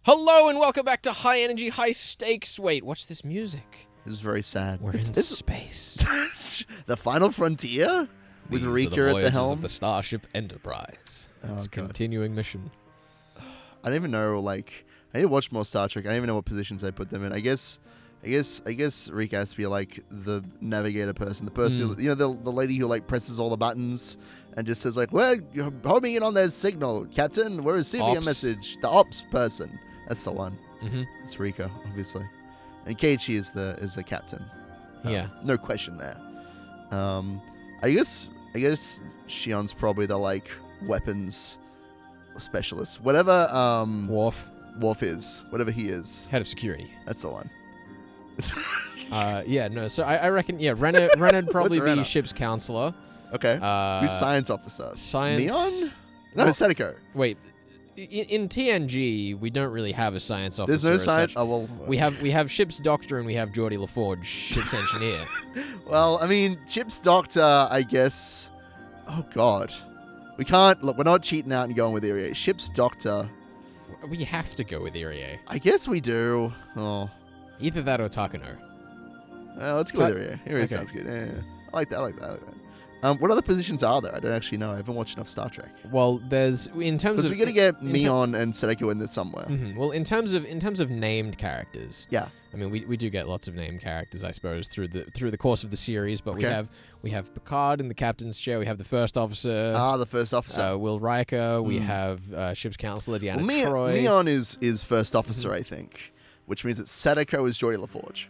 Hello and welcome back to High Energy, High Stakes. Wait, what's this music? This is very sad. We're in space. The final frontier with These Rika are the at the voyages helm. of the Starship Enterprise. It's a continuing mission. I don't even know. Like, I need to watch more Star Trek. I don't even know what positions I put them in. I guess Rika has to be like the navigator person, the person, you know, the lady who like presses all the buttons and just says like, "We're homing in on their signal, Captain. We're receiving a message." The ops person. That's the one. Mm-hmm. It's Rika, obviously, and Keiichi is the captain. Yeah, no question there. I guess Shion's probably the like weapons specialist, whatever. Worf is, whatever he is. Head of security. That's the one. So I reckon, Rena'd probably be Rena? ship's counselor. Okay. Who's science officer? Science. Neon? No, Setiko. Wait, in TNG we don't really have a science officer. There's no as science. such. Oh well. We have ship's doctor and we have Geordie LaForge, ship's engineer. Well, I mean, ship's doctor, I guess. Oh God, we can't look. We're not cheating out and going with Irie. Ship's doctor. We have to go with Irie. I guess we do. Oh. Either that or Takano. Let's go with Irie. Irie sounds good. Yeah. I like that. What other positions are there? I don't actually know. I haven't watched enough Star Trek. Well, there's in terms because of we're gonna get Neon and Setiko in there somewhere. Mm-hmm. Well, in terms of named characters, yeah. I mean, we do get lots of named characters, I suppose, through the course of the series. But we have Picard in the captain's chair. We have the first officer. The first officer. Will Riker. We have ship's counselor Deanna Troi. Neon is first officer, I think, which means that Setiko is Geordie LaForge.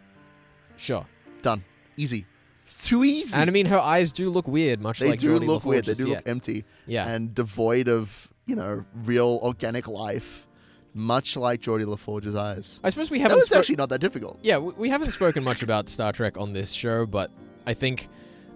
Sure. Done. Easy. It's too easy. And I mean, her eyes do look weird, much like Geordie LaForge's. They do look weird. They do look empty. Yeah. And devoid of, real organic life, much like Geordie LaForge's eyes. I suppose we haven't. That was actually not that difficult. Yeah, we haven't spoken much about Star Trek on this show, but I think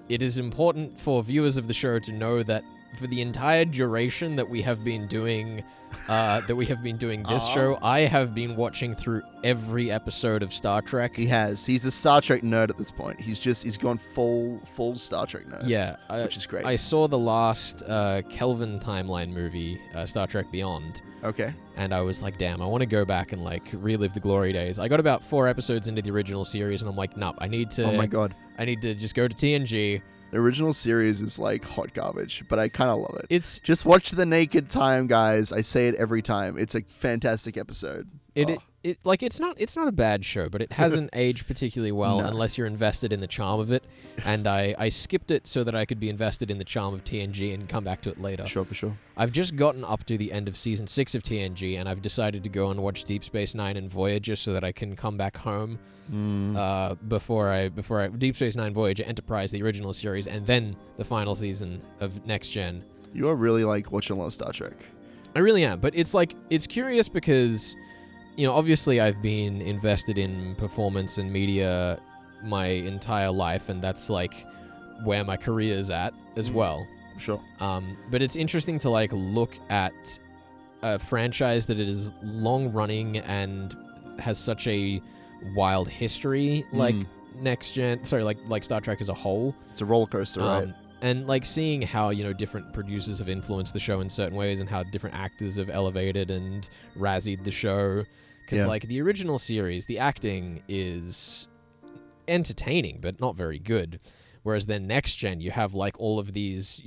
it is important for viewers of the show to know that for the entire duration that we have been doing this show, I have been watching through every episode of Star Trek. He has. He's a Star Trek nerd at this point. He's gone full Star Trek nerd. Yeah, which is great. I saw the last Kelvin timeline movie, Star Trek Beyond. Okay. And I was like, damn, I want to go back and like relive the glory days. I got about 4 episodes into the original series, and I'm like, nope, I need to. Oh my God. I need to just go to TNG. The original series is like hot garbage, but I kind of love it. It's just watch The Naked Time, guys. I say it every time. It's a fantastic episode. It's not a bad show, but it hasn't aged particularly well unless you're invested in the charm of it. And I skipped it so that I could be invested in the charm of TNG and come back to it later. Sure, for sure. I've just gotten up to the end of season 6 of TNG, and I've decided to go and watch Deep Space Nine and Voyager so that I can come back home before I Deep Space Nine, Voyager, Enterprise, the original series, and then the final season of Next Gen. You are really like watching a lot of Star Trek. I really am, but it's curious because, obviously I've been invested in performance and media my entire life, and that's like where my career is at as well. Sure. But it's interesting to like look at a franchise that is long running and has such a wild history, like Next Gen. Sorry, like Star Trek as a whole. It's a roller coaster, right? And like seeing how different producers have influenced the show in certain ways, and how different actors have elevated and razzied the show. Because like the original series, the acting is entertaining but not very good. Whereas then Next Gen, you have like all of these,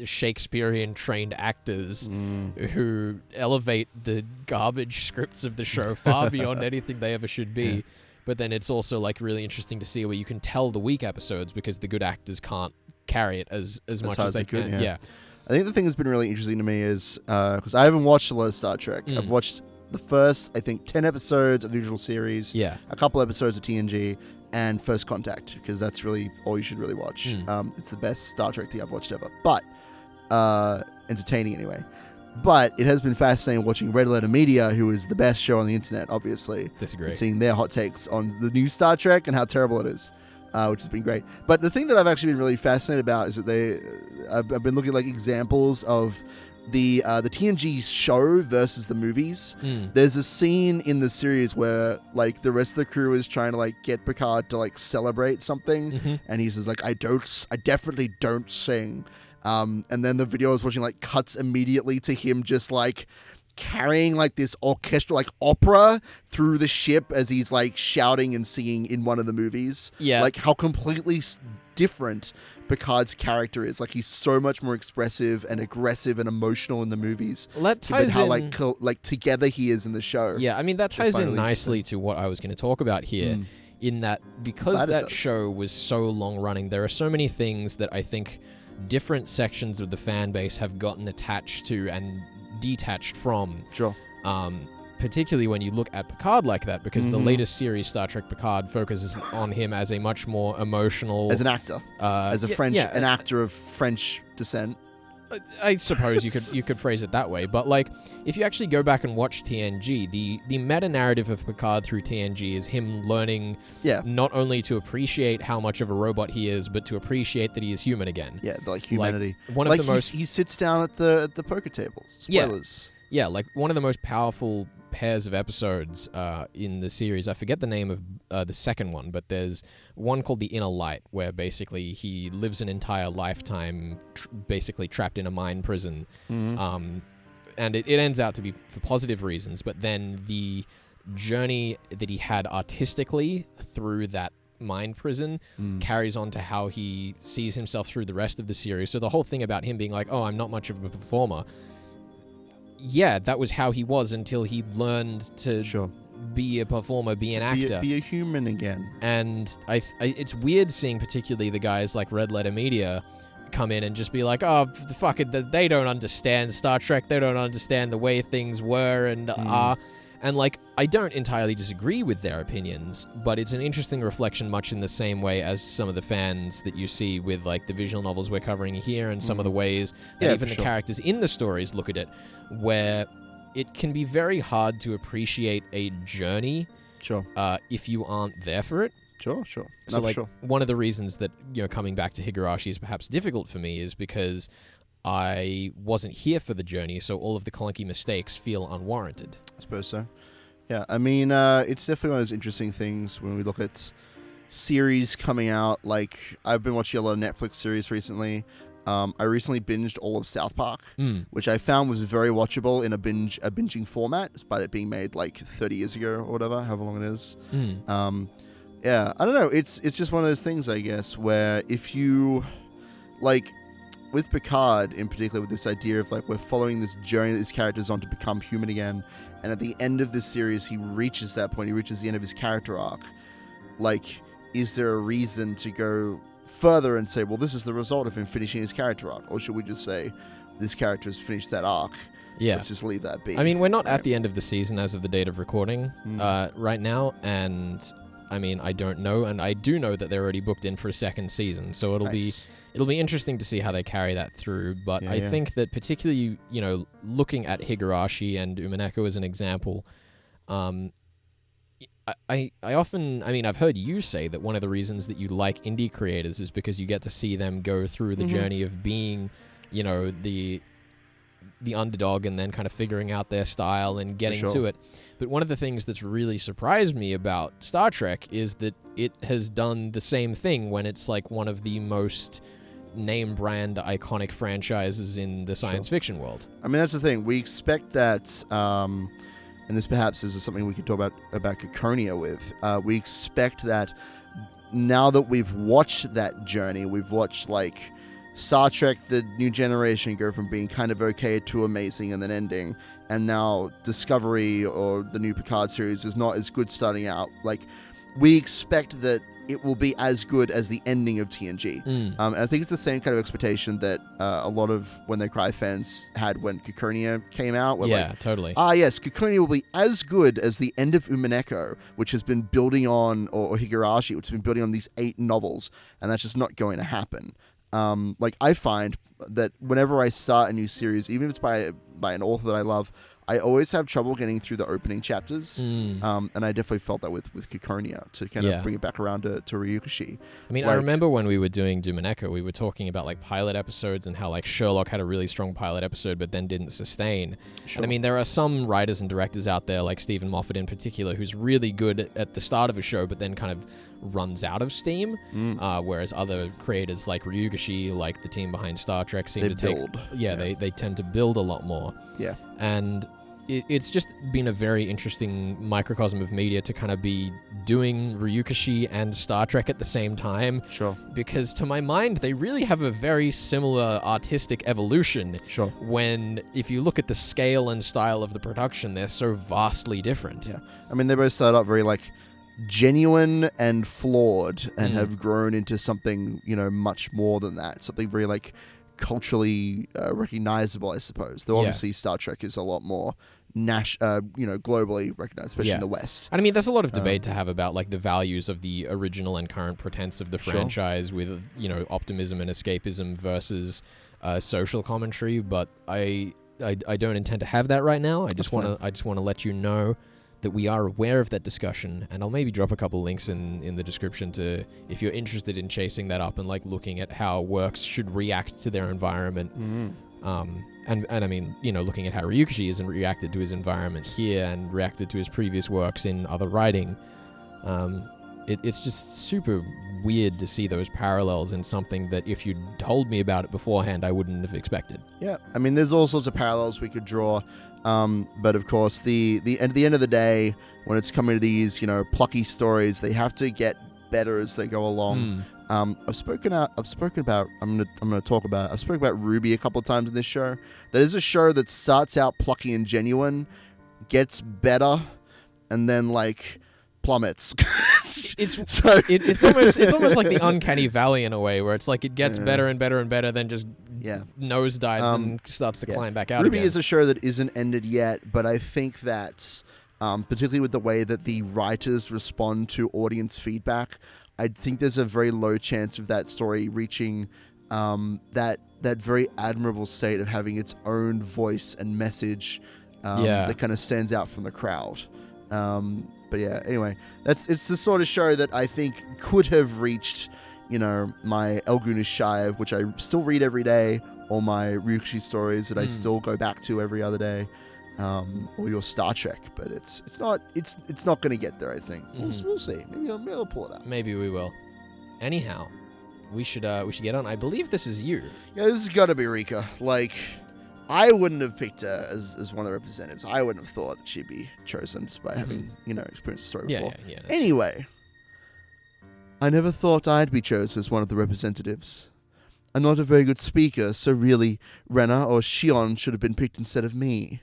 Shakespearean trained actors who elevate the garbage scripts of the show far beyond anything they ever should be. Yeah. But then it's also like really interesting to see where you can tell the weak episodes because the good actors can't carry it as much as they can. Yeah. I think the thing that's been really interesting to me is because I haven't watched a lot of Star Trek. I've watched the first, I think, 10 episodes of the original series. Yeah. A couple episodes of TNG. And First Contact, because that's really all you should really watch. It's the best Star Trek thing I've watched ever. But, entertaining anyway. But it has been fascinating watching Red Letter Media, who is the best show on the internet, obviously. Disagree. And seeing their hot takes on the new Star Trek and how terrible it is, which has been great. But the thing that I've actually been really fascinated about is that I've been looking at like examples of the TNG show versus the movies. There's a scene in the series where like the rest of the crew is trying to like get Picard to like celebrate something, and he says like I definitely don't sing, and then the video I was watching like cuts immediately to him just like carrying like this orchestral like opera through the ship as he's like shouting and singing in one of the movies. Yeah. Like how completely different Picard's character is. Like he's so much more expressive and aggressive and emotional in the movies. Well, that ties how in... like together he is in the show. Yeah, I mean that ties in nicely to what I was going to talk about here. In that, because that show was so long running, there are so many things that I think different sections of the fan base have gotten attached to and detached from. Sure. Particularly when you look at Picard like that, because the latest series, Star Trek Picard, focuses on him as a much more emotional... As an actor. As a French, an actor of French descent. I suppose you could phrase it that way, but like if you actually go back and watch TNG, the meta narrative of Picard through TNG is him learning not only to appreciate how much of a robot he is, but to appreciate that he is human again. Yeah, like humanity. Like, one of the most he sits down at the poker table. Spoilers. Yeah, like one of the most powerful pairs of episodes in the series. I forget the name of the second one, but there's one called The Inner Light, where basically he lives an entire lifetime basically trapped in a mind prison. And it ends out to be for positive reasons, but then the journey that he had artistically through that mind prison carries on to how he sees himself through the rest of the series. So the whole thing about him being like, oh, I'm not much of a performer, yeah, that was how he was until he learned to be a performer, be an actor. Be a human again. And it's weird seeing particularly the guys like Red Letter Media come in and just be like, oh, fuck it, they don't understand Star Trek, they don't understand the way things were and are. And like, I don't entirely disagree with their opinions, but it's an interesting reflection much in the same way as some of the fans that you see with like the visual novels we're covering here and some of the ways that even the characters in the stories look at it, where it can be very hard to appreciate a journey if you aren't there for it. Sure. So like one of the reasons that, you know, coming back to Higurashi is perhaps difficult for me is because I wasn't here for the journey, so all of the clunky mistakes feel unwarranted. I suppose so. Yeah, I mean, it's definitely one of those interesting things when we look at series coming out. Like, I've been watching a lot of Netflix series recently. I recently binged all of South Park, which I found was very watchable in a binging format, despite it being made like 30 years ago or whatever, however long it is. Yeah, I don't know. It's just one of those things, I guess, where if you, like, with Picard in particular, with this idea of like we're following this journey that this character's on to become human again, and at the end of this series he reaches that point, he reaches the end of his character arc. Like, is there a reason to go further and say, well, this is the result of him finishing his character arc, or should we just say this character has finished that arc? Yeah, let's just leave that be. I mean, we're not at the end of the season as of the date of recording right now, and I mean, I don't know, and I do know that they're already booked in for a second season, so it'll be interesting to see how they carry that through. But I think that particularly, you know, looking at Higurashi and Umineko as an example, I often, I mean, I've heard you say that one of the reasons that you like indie creators is because you get to see them go through the journey of being, you know, the underdog and then kind of figuring out their style and getting to it. But one of the things that's really surprised me about Star Trek is that it has done the same thing when it's like one of the most name brand iconic franchises in the science fiction world. I mean, that's the thing. We expect that, and this perhaps is something we could talk about Keiichi with. We expect that now that we've watched that journey, we've watched like Star Trek, the new generation, go from being kind of okay to amazing and then ending, and now Discovery or the new Picard series is not as good starting out. Like, we expect that it will be as good as the ending of TNG. And I think it's the same kind of expectation that a lot of When They Cry fans had when Keiichi came out. Totally. Yes, Keiichi will be as good as the end of Umineko, which has been building on, or Higurashi, which has been building on these 8 novels, and that's just not going to happen. Like, I find that whenever I start a new series, even if it's by an author that I love, I always have trouble getting through the opening chapters, and I definitely felt that with Keiichi to kind of bring it back around to Ryukishi. I mean, I remember when we were doing Domineko, we were talking about like pilot episodes and how like Sherlock had a really strong pilot episode but then didn't sustain. And I mean, there are some writers and directors out there, like Stephen Moffat in particular, who's really good at the start of a show but then kind of runs out of steam, whereas other creators like Ryukishi, like the team behind Star Trek, seem to take... build. They tend to build a lot more. Yeah. And it's just been a very interesting microcosm of media to kind of be doing Ryukashi and Star Trek at the same time. Sure. Because to my mind, they really have a very similar artistic evolution. Sure. When, if you look at the scale and style of the production, they're so vastly different. Yeah. I mean, they both started out very, like, genuine and flawed and have grown into something, much more than that. Something very, like, culturally recognizable, I suppose. Though obviously Star Trek is a lot more globally recognized, especially in the West. And I mean, there's a lot of debate to have about like the values of the original and current pretense of the franchise with, optimism and escapism versus social commentary. But I don't intend to have that right now. I just want to let you know that we are aware of that discussion, and I'll maybe drop a couple links in the description to, if you're interested in chasing that up and like looking at how works should react to their environment. And I mean, looking at how Ryukashi has reacted to his environment here and reacted to his previous works in other writing. It's just super weird to see those parallels in something that if you'd told me about it beforehand, I wouldn't have expected. Yeah, I mean, there's all sorts of parallels we could draw. But of course, at the end of the day, when it's coming to these, plucky stories, they have to get better as they go along. I've spoken about Ruby a couple of times in this show. That is a show that starts out plucky and genuine, gets better, and then like plummets. It's almost like the uncanny valley in a way, where it's like it gets better and better and better, then just nosedives and starts to climb back out Ruby again. is a show that isn't ended yet, but I think that particularly with the way that the writers respond to audience feedback, I think there's a very low chance of that story reaching that very admirable state of having its own voice and message that kind of stands out from the crowd. But yeah, anyway, it's the sort of show that I think could have reached, my Elgunish Shive, which I still read every day, or my Ryukashi stories that I still go back to every other day, or your Star Trek. But it's not going to get there. I think we'll see. Maybe I'll pull it out. Maybe we will. Anyhow, we should get on. I believe this is you. Yeah, this has got to be Rika. Like, I wouldn't have picked her as one of the representatives. I wouldn't have thought that she'd be chosen despite having, experienced the story before. Yeah. Anyway, I never thought I'd be chosen as one of the representatives. I'm not a very good speaker, so really, Rena or Shion should have been picked instead of me.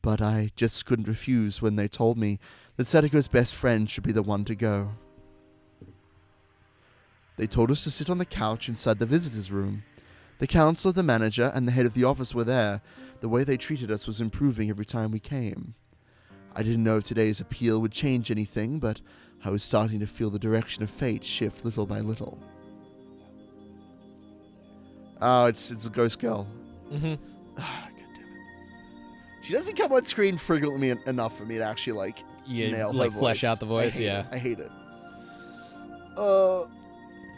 But I just couldn't refuse when they told me that Sadako's best friend should be the one to go. They told us to sit on the couch inside the visitors' room. The counselor, the manager, and the head of the office were there. The way they treated us was improving every time we came. I didn't know if today's appeal would change anything, but I was starting to feel the direction of fate shift little by little. Oh, it's a ghost girl. God damn it. She doesn't come on screen frequently enough for me to actually, nail her voice. Flesh out the voice, I hate it.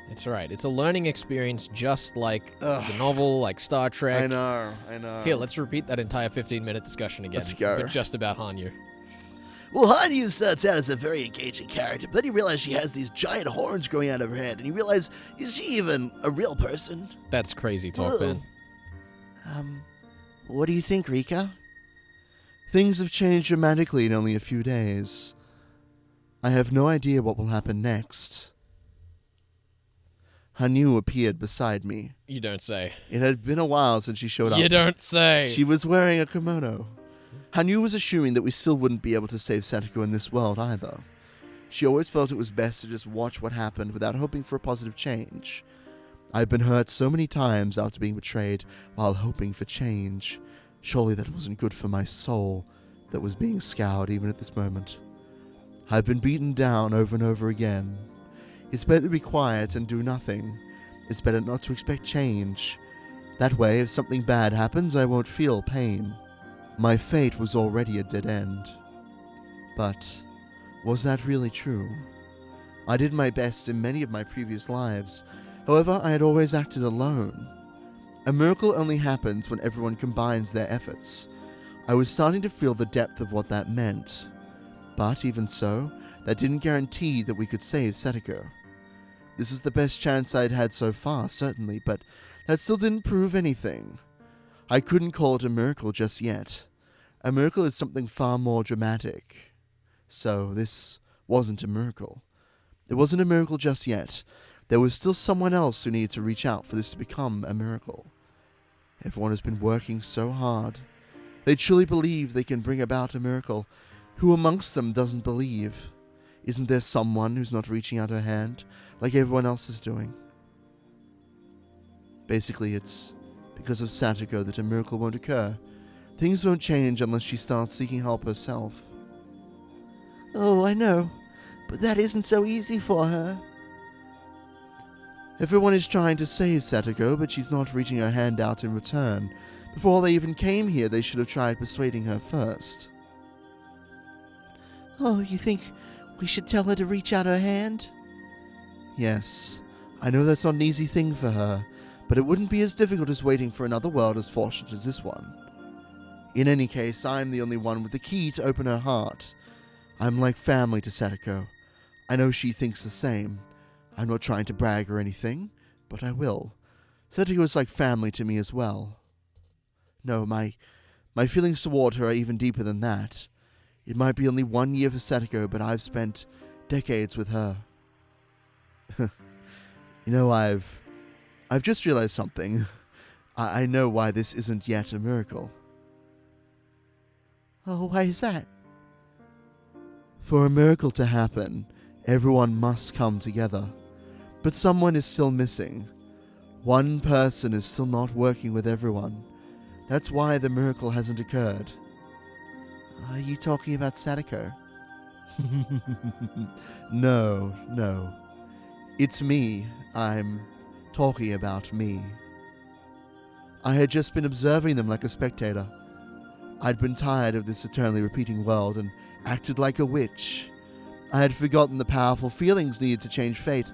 It's alright. It's a learning experience just like the novel, like Star Trek. I know. Here, let's repeat that entire 15-minute discussion again. Let's go. But just about Hanyu. Well, Hanyu starts out as a very engaging character, but then you realize she has these giant horns growing out of her head, and you realize, is she even a real person? That's crazy talk, Ben. What do you think, Rika? Things have changed dramatically in only a few days. I have no idea what will happen next. Hanyu appeared beside me. You don't say. It had been a while since she showed up. You don't say. She was wearing a kimono. Hanyu was assuming that we still wouldn't be able to save Satoko in this world either. She always felt it was best to just watch what happened without hoping for a positive change. I'd been hurt so many times after being betrayed while hoping for change. Surely that wasn't good for my soul that was being scoured even at this moment. I've been beaten down over and over again. It's better to be quiet and do nothing. It's better not to expect change. That way, if something bad happens, I won't feel pain. My fate was already a dead end. But was that really true? I did my best in many of my previous lives. However, I had always acted alone. A miracle only happens when everyone combines their efforts. I was starting to feel the depth of what that meant. But even so, that didn't guarantee that we could save Satoko. This is the best chance I'd had so far, certainly, but that still didn't prove anything. I couldn't call it a miracle just yet. A miracle is something far more dramatic. So this wasn't a miracle. It wasn't a miracle just yet. There was still someone else who needed to reach out for this to become a miracle. Everyone has been working so hard. They truly believe they can bring about a miracle. Who amongst them doesn't believe? Isn't there someone who's not reaching out her hand like everyone else is doing? Basically, it's because of Satoko that a miracle won't occur. Things won't change unless she starts seeking help herself. Oh, I know, but that isn't so easy for her. Everyone is trying to save Satoko, but she's not reaching her hand out in return. Before they even came here, they should have tried persuading her first. Oh, you think we should tell her to reach out her hand? Yes, I know that's not an easy thing for her, but it wouldn't be as difficult as waiting for another world as fortunate as this one. In any case, I'm the only one with the key to open her heart. I'm like family to Satoko. I know she thinks the same. I'm not trying to brag or anything, but I will. Satoko is like family to me as well. No, my feelings toward her are even deeper than that. It might be only 1 year for Satoko, but I've spent decades with her. You know, I've just realized something. I know why this isn't yet a miracle. Oh, why is that? For a miracle to happen, everyone must come together. But someone is still missing. One person is still not working with everyone. That's why the miracle hasn't occurred. Are you talking about Satoko? No. It's me. I'm talking about me. I had just been observing them like a spectator. I'd been tired of this eternally repeating world and acted like a witch. I had forgotten the powerful feelings needed to change fate.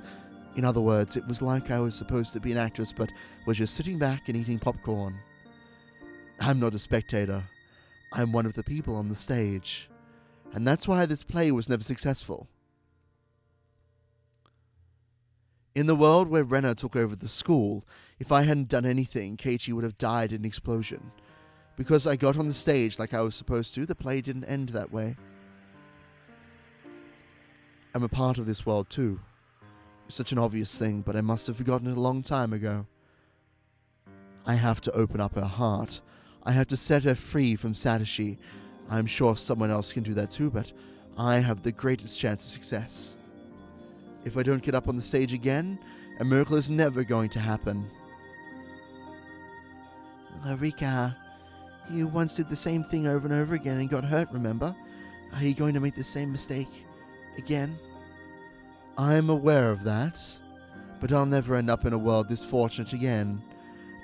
In other words, it was like I was supposed to be an actress but was just sitting back and eating popcorn. I'm not a spectator. I'm one of the people on the stage. And that's why this play was never successful. In the world where Rena took over the school, if I hadn't done anything, Keiichi would have died in an explosion. Because I got on the stage like I was supposed to, the play didn't end that way. I'm a part of this world too. It's such an obvious thing, but I must have forgotten it a long time ago. I have to open up her heart. I have to set her free from Satoshi. I'm sure someone else can do that too, but I have the greatest chance of success. If I don't get up on the stage again, a miracle is never going to happen. Rika, you once did the same thing over and over again and got hurt, remember? Are you going to make the same mistake again? I'm aware of that, but I'll never end up in a world this fortunate again.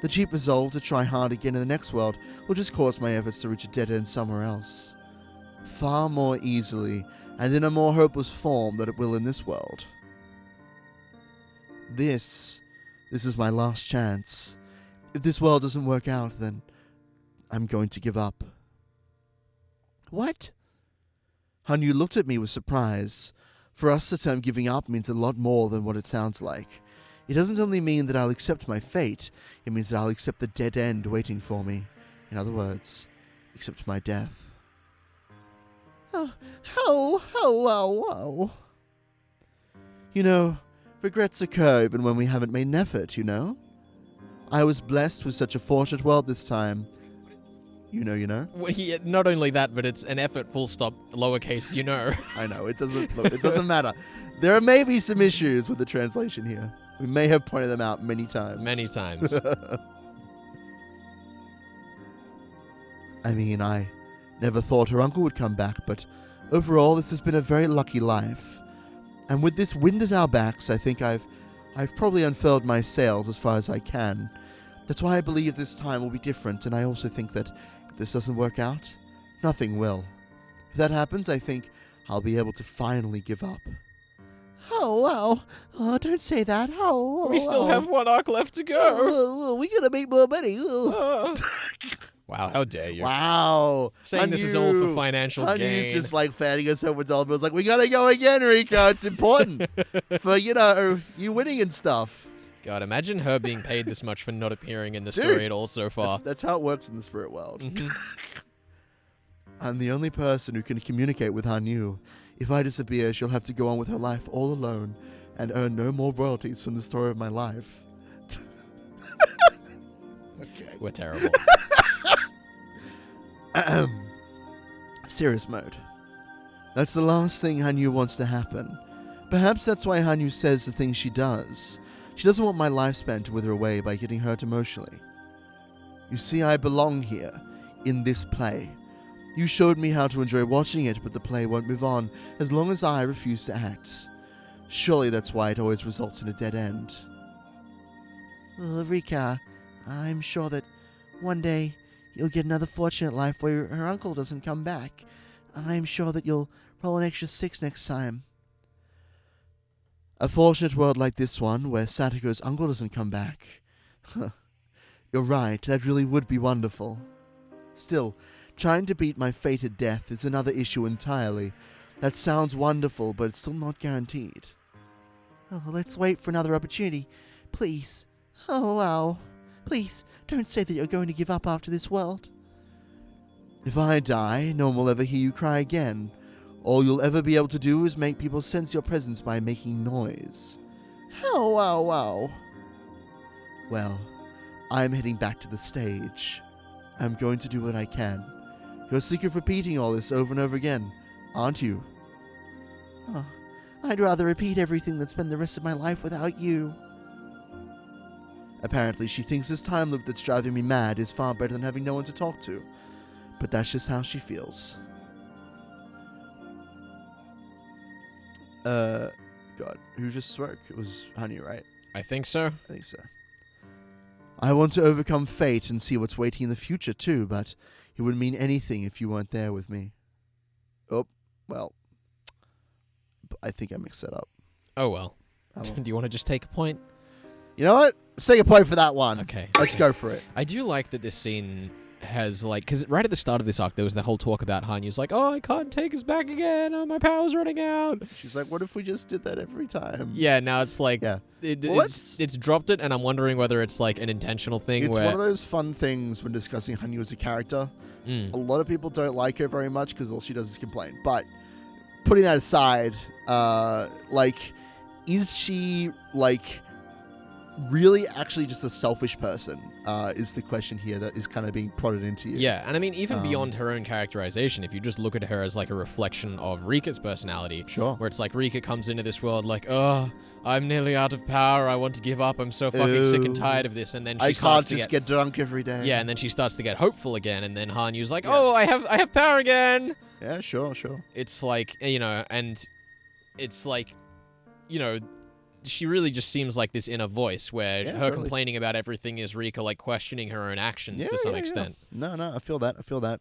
The cheap resolve to try hard again in the next world will just cause my efforts to reach a dead end somewhere else. Far more easily, and in a more hopeless form than it will in this world. This is my last chance. If this world doesn't work out, then I'm going to give up. What? Hanyu looked at me with surprise. For us, the term giving up means a lot more than what it sounds like. It doesn't only mean that I'll accept my fate, it means that I'll accept the dead end waiting for me. In other words, accept my death. Oh. You know, regrets occur even when we haven't made an effort, you know? I was blessed with such a fortunate world this time. You know. Well, yeah, not only that, but it's an effort, full stop, lowercase, you know. I know, it doesn't matter. There may be some issues with the translation here. We may have pointed them out many times. Many times. I mean, I never thought her uncle would come back, but overall, this has been a very lucky life. And with this wind at our backs, I think I've probably unfurled my sails as far as I can. That's why I believe this time will be different, and I also think that if this doesn't work out, nothing will. If that happens, I think I'll be able to finally give up. Oh, wow. Oh, don't say that. Oh, we still have one arc left to go. We gotta make more money. Wow, how dare you. Wow. Saying this is all for financial gain. He's just like fanning herself with dollar bills. Like, we gotta go again, Rika. It's important for, you winning and stuff. God, imagine her being paid this much for not appearing in the story at all so far. That's how it works in the spirit world. Mm-hmm. I'm the only person who can communicate with Hanyu. If I disappear, she'll have to go on with her life all alone and earn no more royalties from the story of my life. Okay. We're terrible. Serious mode. That's the last thing Hanyu wants to happen. Perhaps that's why Hanyu says the things she does. She doesn't want my lifespan to wither away by getting hurt emotionally. You see, I belong here, in this play. You showed me how to enjoy watching it, but the play won't move on as long as I refuse to act. Surely that's why it always results in a dead end. Rika, I'm sure that one day you'll get another fortunate life where her uncle doesn't come back. I'm sure that you'll roll an extra 6 next time. A fortunate world like this one, where Satoko's uncle doesn't come back. You're right, that really would be wonderful. Still, trying to beat my fated death is another issue entirely. That sounds wonderful, but it's still not guaranteed. Oh, let's wait for another opportunity. Please. Oh, wow. Please, don't say that you're going to give up after this world. If I die, no one will ever hear you cry again. All you'll ever be able to do is make people sense your presence by making noise. Oh, wow, wow. Well, I'm heading back to the stage. I'm going to do what I can. You're sick of repeating all this over and over again, aren't you? Oh, I'd rather repeat everything than spend the rest of my life without you. Apparently, she thinks this time loop that's driving me mad is far better than having no one to talk to. But that's just how she feels. God, who just spoke? It was Hanyu, right? I think so. I think so. I want to overcome fate and see what's waiting in the future too, but it wouldn't mean anything if you weren't there with me. Oh, well. I think I mixed that up. Oh, well. Do you want to just take a point? You know what? Let's take a point for that one. Okay. Let's go for it. I do like that this scene has, like, because right at the start of this arc, there was that whole talk about Hanyu's like, oh, I can't take us back again. Oh, my power's running out. She's like, what if we just did that every time? Yeah, now it's like, it's dropped it, and I'm wondering whether it's like an intentional thing. It's one of those fun things when discussing Hanyu as a character. A lot of people don't like her very much because all she does is complain. But putting that aside, is she, like, really actually just a selfish person is the question here that is kind of being prodded into you. Yeah, and I mean, even beyond her own characterization, if you just look at her as like a reflection of Rika's personality, sure, where it's like Rika comes into this world like, oh, I'm nearly out of power, I want to give up, I'm so fucking sick and tired of this, and then she starts to get drunk every day. Yeah, and then she starts to get hopeful again, and then Hanyu's like, oh, I have power again. Yeah, sure. It's like, and it's like, she really just seems like this inner voice where her complaining about everything is Rika like questioning her own actions to some extent. No, I feel that.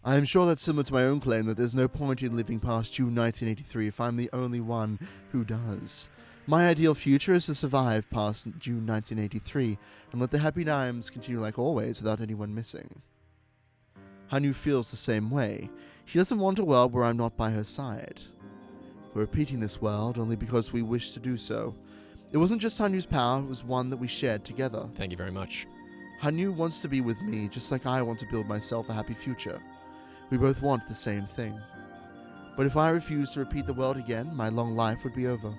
I am sure that's similar to my own claim that there's no point in living past June 1983 if I'm the only one who does. My ideal future is to survive past June 1983 and let the happy times continue like always without anyone missing. Hanyu feels the same way. She doesn't want a world where I'm not by her side. We're repeating this world only because we wish to do so. It wasn't just Hanyu's power, it was one that we shared together. Thank you very much. Hanyu wants to be with me, just like I want to build myself a happy future. We both want the same thing. But if I refuse to repeat the world again, my long life would be over.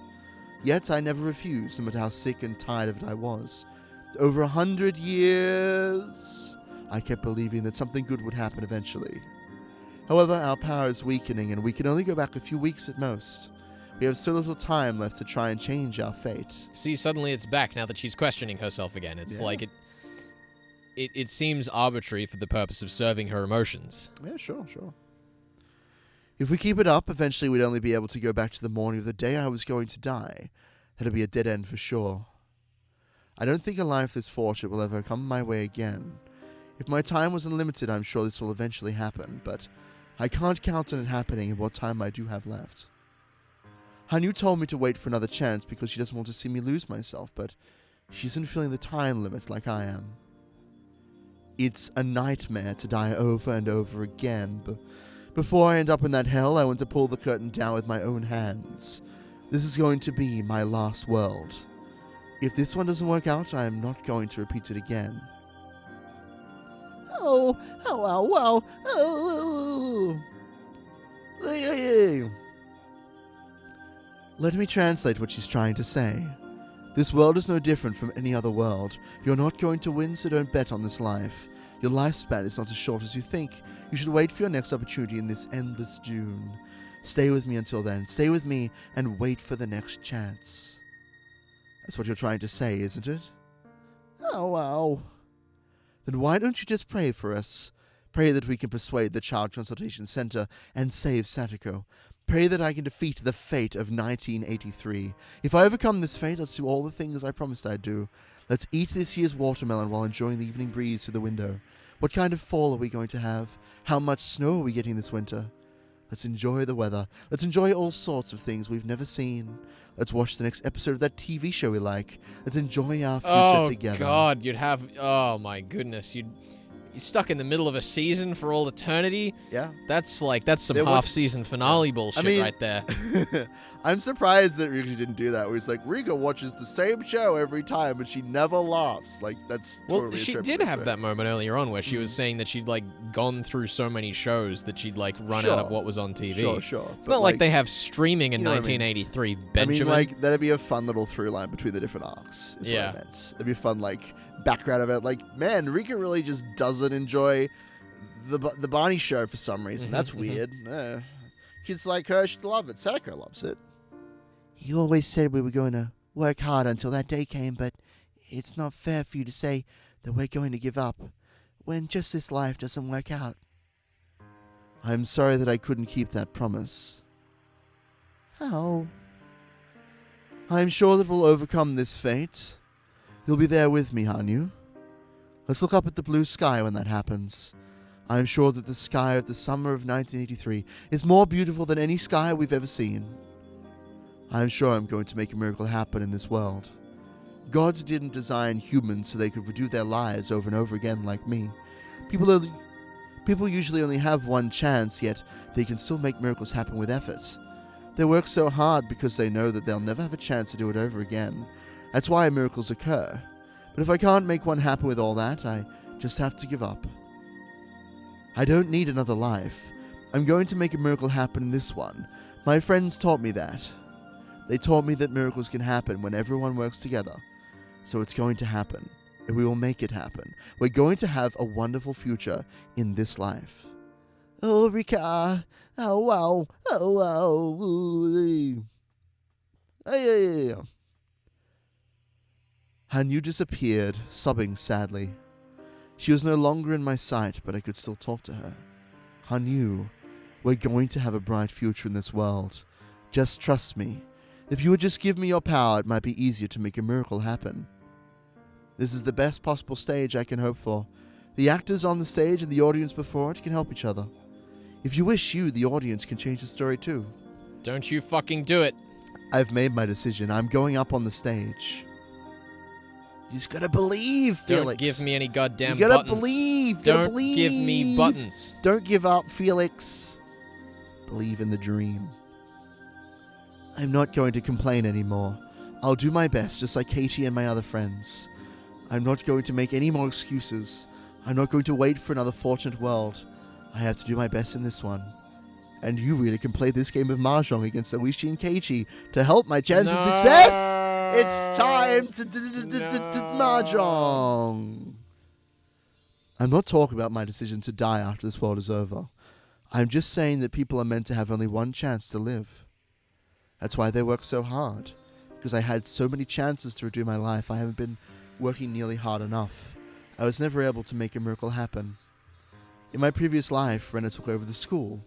Yet I never refused, no matter how sick and tired of it I was. Over 100 years, I kept believing that something good would happen eventually. However, our power is weakening, and we can only go back a few weeks at most. We have so little time left to try and change our fate. See, suddenly it's back now that she's questioning herself again. It's like it seems arbitrary for the purpose of serving her emotions. Yeah, sure. If we keep it up, eventually we'd only be able to go back to the morning of the day I was going to die. That'd be a dead end for sure. I don't think a life this fortunate will ever come my way again. If my time was unlimited, I'm sure this will eventually happen, but I can't count on it happening in what time I do have left. Hanyu told me to wait for another chance because she doesn't want to see me lose myself, but she isn't feeling the time limit like I am. It's a nightmare to die over and over again, but before I end up in that hell, I want to pull the curtain down with my own hands. This is going to be my last world. If this one doesn't work out, I am not going to repeat it again. Oh, wow. Oh. Let me translate what she's trying to say. This world is no different from any other world. You're not going to win, so don't bet on this life. Your lifespan is not as short as you think. You should wait for your next opportunity in this endless June. Stay with me until then. Stay with me and wait for the next chance. That's what you're trying to say, isn't it? Oh, wow. Then why don't you just pray for us? Pray that we can persuade the Child Consultation Center and save Satoko. Pray that I can defeat the fate of 1983. If I overcome this fate, let's do all the things I promised I'd do. Let's eat this year's watermelon while enjoying the evening breeze through the window. What kind of fall are we going to have? How much snow are we getting this winter? Let's enjoy the weather. Let's enjoy all sorts of things we've never seen. Let's watch the next episode of that TV show we like. Let's enjoy our future together. Oh, God, you'd have... Oh, my goodness. You're stuck in the middle of a season for all eternity. Yeah. That's some half-season finale bullshit right there. I'm surprised that Rika didn't do that, where he's like, Rika watches the same show every time, but she never laughs. Like, that's totally Well, she did have that moment earlier on where she was saying that she'd, like, gone through so many shows that she'd, like, run out of what was on TV. Sure. It's not like they have streaming in 1983, Benjamin. I mean, like, that'd be a fun little through line between the different arcs, is what I meant. It'd be a fun, like, background of it. Like, man, Rika really just doesn't enjoy the Barney show for some reason. That's weird. Kids like her should love it. Satoko loves it. You always said we were going to work hard until that day came, but it's not fair for you to say that we're going to give up when just this life doesn't work out. I'm sorry that I couldn't keep that promise. How? I'm sure that we'll overcome this fate. You'll be there with me, aren't you? Let's look up at the blue sky when that happens. I'm sure that the sky of the summer of 1983 is more beautiful than any sky we've ever seen. I'm sure I'm going to make a miracle happen in this world. God didn't design humans so they could redo their lives over and over again like me. People usually only have one chance, yet they can still make miracles happen with effort. They work so hard because they know that they'll never have a chance to do it over again. That's why miracles occur. But if I can't make one happen with all that, I just have to give up. I don't need another life. I'm going to make a miracle happen in this one. My friends taught me that. They taught me that miracles can happen when everyone works together. So it's going to happen, and we will make it happen. We're going to have a wonderful future in this life. Oh, Rika. Oh, wow. Oh, wow. Hey. Hanyu disappeared, sobbing sadly. She was no longer in my sight, but I could still talk to her. Hanyu, we're going to have a bright future in this world. Just trust me. If you would just give me your power, it might be easier to make a miracle happen. This is the best possible stage I can hope for. The actors on the stage and the audience before it can help each other. If you wish, you, the audience, can change the story too. Don't you fucking do it. I've made my decision. I'm going up on the stage. You just gotta believe, Felix. Don't give me any goddamn buttons. You gotta believe. Don't give me buttons. Don't give up, Felix. Believe in the dream. I'm not going to complain anymore. I'll do my best, just like Keiichi and my other friends. I'm not going to make any more excuses. I'm not going to wait for another fortunate world. I have to do my best in this one. And you really can play this game of Mahjong against Oishi and Keiichi to help my chance of success! It's time to Mahjong! I'm not talking about my decision to die after this world is over. I'm just saying that people are meant to have only one chance to live. That's why they work so hard. Because I had so many chances to redo my life, I haven't been working nearly hard enough. I was never able to make a miracle happen. In my previous life, Rena took over the school.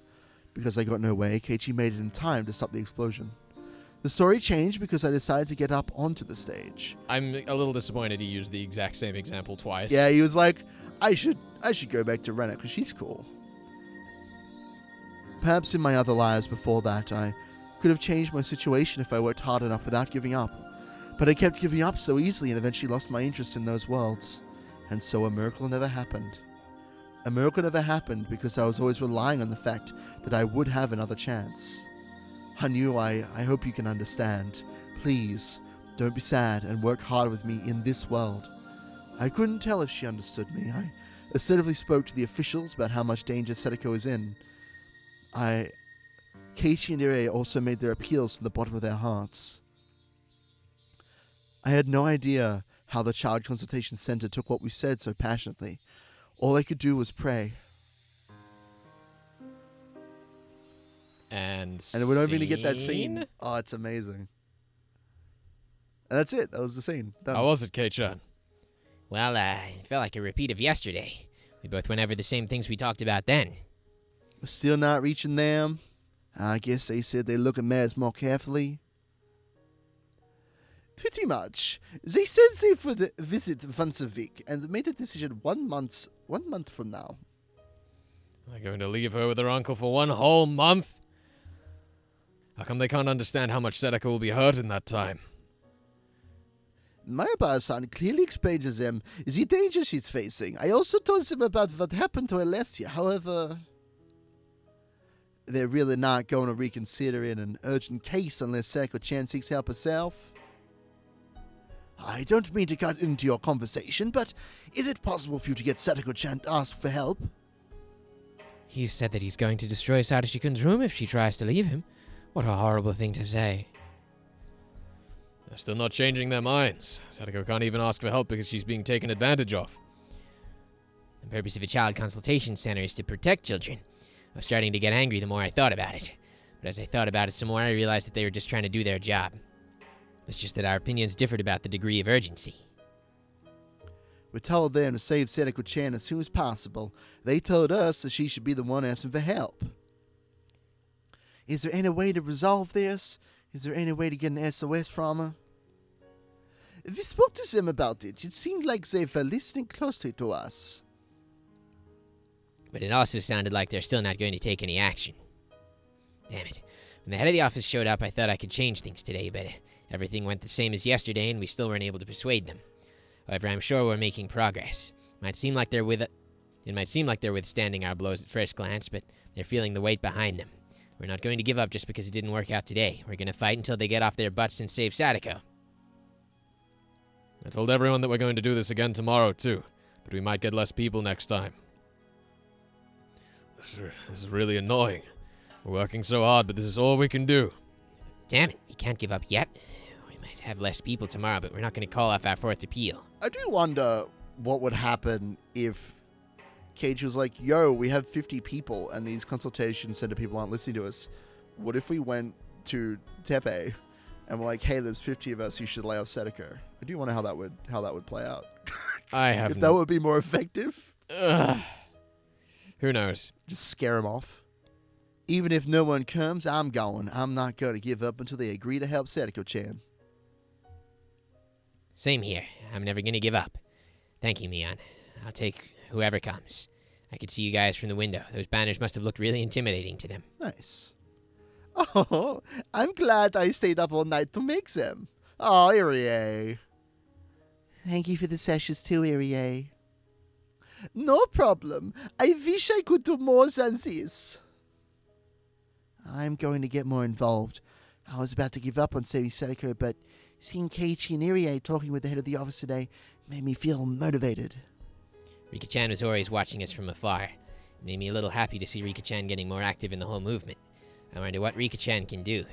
Because I got no way, Keiichi made it in time to stop the explosion. The story changed because I decided to get up onto the stage. I'm a little disappointed he used the exact same example twice. Yeah, he was like, I should go back to Rena because she's cool. Perhaps in my other lives before that, I could have changed my situation if I worked hard enough without giving up. But I kept giving up so easily and eventually lost my interest in those worlds. And so a miracle never happened. A miracle never happened because I was always relying on the fact that I would have another chance. Hanyu, I hope you can understand. Please, don't be sad and work hard with me in this world. I couldn't tell if she understood me. assertively spoke to the officials about how much danger Sadako is in. Keiichi and Irie also made their appeals from the bottom of their hearts. I had no idea how the Child Consultation Center took what we said so passionately. All I could do was pray. And we're not going to get that scene. Oh, it's amazing. And that's it. That was the scene. Done. How was it, Kei-chan? Well, it felt like a repeat of yesterday. We both went over the same things we talked about then. We're still not reaching them. I guess they said they look at matters more carefully. Pretty much. They said they would visit once a week and made a decision 1 month from now. They're going to leave her with her uncle for 1 whole month? How come they can't understand how much Sadako will be hurt in that time? Mayaba-san clearly explained to them the danger she's facing. I also told them about what happened to her last year. However, they're really not going to reconsider in an urgent case unless Sadako-chan seeks help herself. I don't mean to cut into your conversation, but is it possible for you to get Sadako-chan to ask for help? He said that he's going to destroy Sadashi-kun's room if she tries to leave him. What a horrible thing to say. They're still not changing their minds. Sadako can't even ask for help because she's being taken advantage of. The purpose of a child consultation center is to protect children. I was starting to get angry the more I thought about it. But as I thought about it some more, I realized that they were just trying to do their job. It's just that our opinions differed about the degree of urgency. We told them to save Sadako-chan as soon as possible. They told us that she should be the one asking for help. Is there any way to resolve this? Is there any way to get an SOS from her? We spoke to them about it. It seemed like they were listening closely to us. But it also sounded like they're still not going to take any action. Damn it. When the head of the office showed up, I thought I could change things today, but everything went the same as yesterday, and we still weren't able to persuade them. However, I'm sure we're making progress. It might seem like they're withstanding our blows at first glance, but they're feeling the weight behind them. We're not going to give up just because it didn't work out today. We're going to fight until they get off their butts and save Sadako. I told everyone that we're going to do this again tomorrow, too. But we might get less people next time. This is really annoying. We're working so hard, but this is all we can do. Damn it, we can't give up yet. We might have less people tomorrow, but we're not going to call off our 4th appeal. I do wonder what would happen if Keiichi was like, yo, we have 50 people and these consultation center people aren't listening to us. What if we went to Tepe and we're like, hey, there's 50 of us, you should lay off Sadako? I do wonder how that would play out. I have if that would be more effective. Who knows? Just scare them off. Even if no one comes, I'm going. I'm not going to give up until they agree to help Sadako-chan. Same here. I'm never going to give up. Thank you, Mion. I'll take whoever comes. I could see you guys from the window. Those banners must have looked really intimidating to them. Nice. Oh, I'm glad I stayed up all night to make them. Oh, Irie. Thank you for the sessions too, Irie. No problem. I wish I could do more than this. I'm going to get more involved. I was about to give up on saving Sadako, but seeing Keiichi and Irie talking with the head of the office today made me feel motivated. Rika-chan was always watching us from afar. It made me a little happy to see Rika-chan getting more active in the whole movement. I wonder what Rika-chan can do.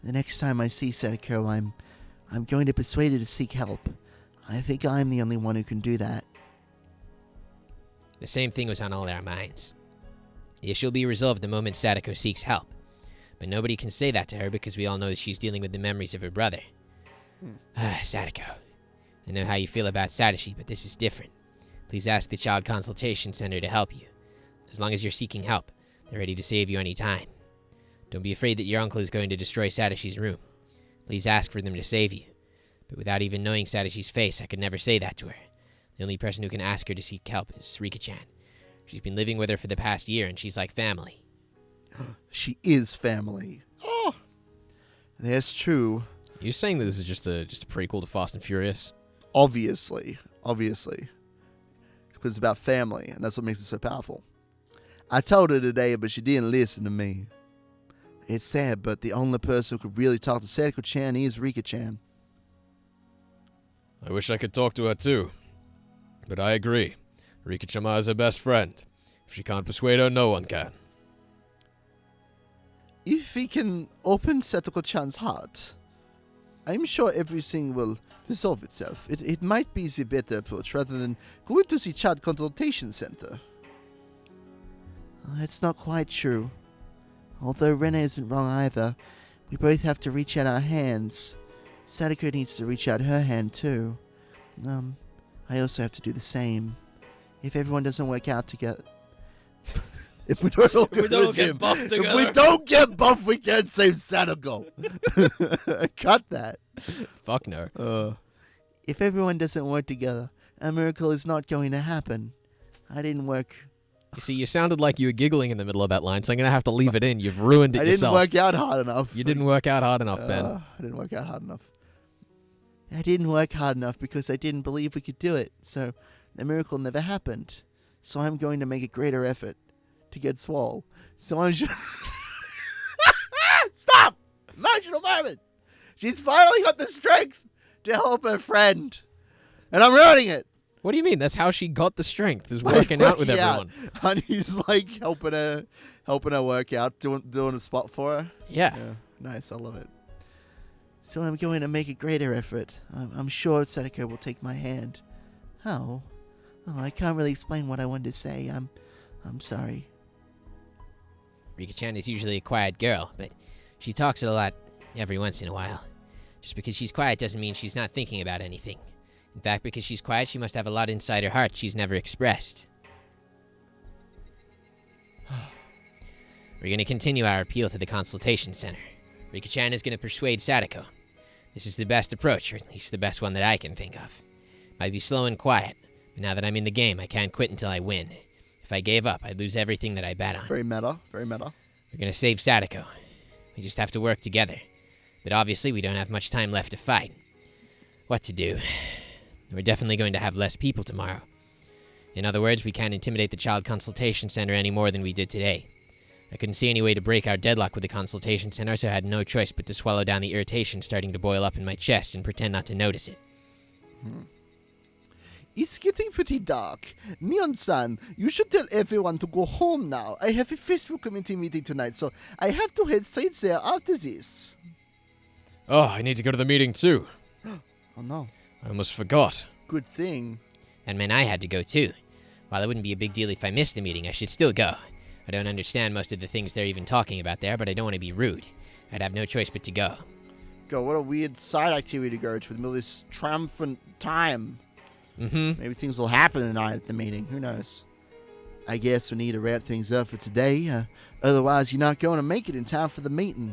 The next time I see Sadako, I'm going to persuade her to seek help. I think I'm the only one who can do that. The same thing was on all our minds. The issue will be resolved the moment Sadako seeks help. But nobody can say that to her because we all know that she's dealing with the memories of her brother. Sadako. I know how you feel about Sadashi, but this is different. Please ask the Child Consultation Center to help you. As long as you're seeking help, they're ready to save you any time. Don't be afraid that your uncle is going to destroy Sadashi's room. Please ask for them to save you. But without even knowing Sadashi's face, I could never say that to her. The only person who can ask her to seek help is Rika-chan. She's been living with her for the past year, and she's like family. She is family. Oh, that's true. You saying that this is just a prequel to Fast and Furious? Obviously. Because it's about family, and that's what makes it so powerful. I told her today, but she didn't listen to me. It's sad, but the only person who could really talk to Sadako-chan is Rika-chan. I wish I could talk to her too. But I agree. Rika-chama is her best friend. If she can't persuade her, no one can. If we can open Satoko-chan's heart, I'm sure everything will resolve itself. It might be the better approach rather than going to the child consultation center. That's not quite true. Although Rena isn't wrong either, we both have to reach out our hands. Sadako needs to reach out her hand too. I also have to do the same. If everyone doesn't work out together... If we don't all get buffed together. If we don't get buffed, we can't save Sadako. Cut that. Fuck no. If everyone doesn't work together, a miracle is not going to happen. I didn't work... You see, you sounded like you were giggling in the middle of that line, so I'm going to have to leave it in. You've ruined it yourself. I didn't work out hard enough. You didn't work out hard enough, Ben. I didn't work out hard enough. I didn't work hard enough because I didn't believe we could do it. So the miracle never happened. So I'm going to make a greater effort to get swole. So I'm sure... Stop! Emotional moment! She's finally got the strength to help her friend. And I'm ruining it. What do you mean? That's how she got the strength, is working out with everyone. And he's like helping her work out, doing a spot for her. Yeah. Nice, I love it. So I'm going to make a greater effort. I'm sure Sadako will take my hand. How? Oh, I can't really explain what I wanted to say. I'm sorry. Rika-chan is usually a quiet girl, but she talks a lot every once in a while. Just because she's quiet doesn't mean she's not thinking about anything. In fact, because she's quiet, she must have a lot inside her heart she's never expressed. We're going to continue our appeal to the consultation center. Rika-chan is going to persuade Sadako. This is the best approach, or at least the best one that I can think of. Might be slow and quiet, but now that I'm in the game, I can't quit until I win. If I gave up, I'd lose everything that I bet on. Very meta, very meta. We're going to save Sadako. We just have to work together. But obviously, we don't have much time left to fight. What to do? We're definitely going to have less people tomorrow. In other words, we can't intimidate the Child Consultation Center any more than we did today. I couldn't see any way to break our deadlock with the Consultation Center, so I had no choice but to swallow down the irritation starting to boil up in my chest and pretend not to notice it. It's getting pretty dark. Mion-san, you should tell everyone to go home now. I have a Facebook committee meeting tonight, so I have to head straight there after this. Oh, I need to go to the meeting too. Oh no. I almost forgot. Good thing. That meant I had to go too. While it wouldn't be a big deal if I missed the meeting, I should still go. I don't understand most of the things they're even talking about there, but I don't want to be rude. I'd have no choice but to go. God, what a weird side activity to go to in the middle of this triumphant time. Maybe things will happen tonight at the meeting. Who knows? I guess we need to wrap things up for today. Otherwise, you're not going to make it in time for the meeting.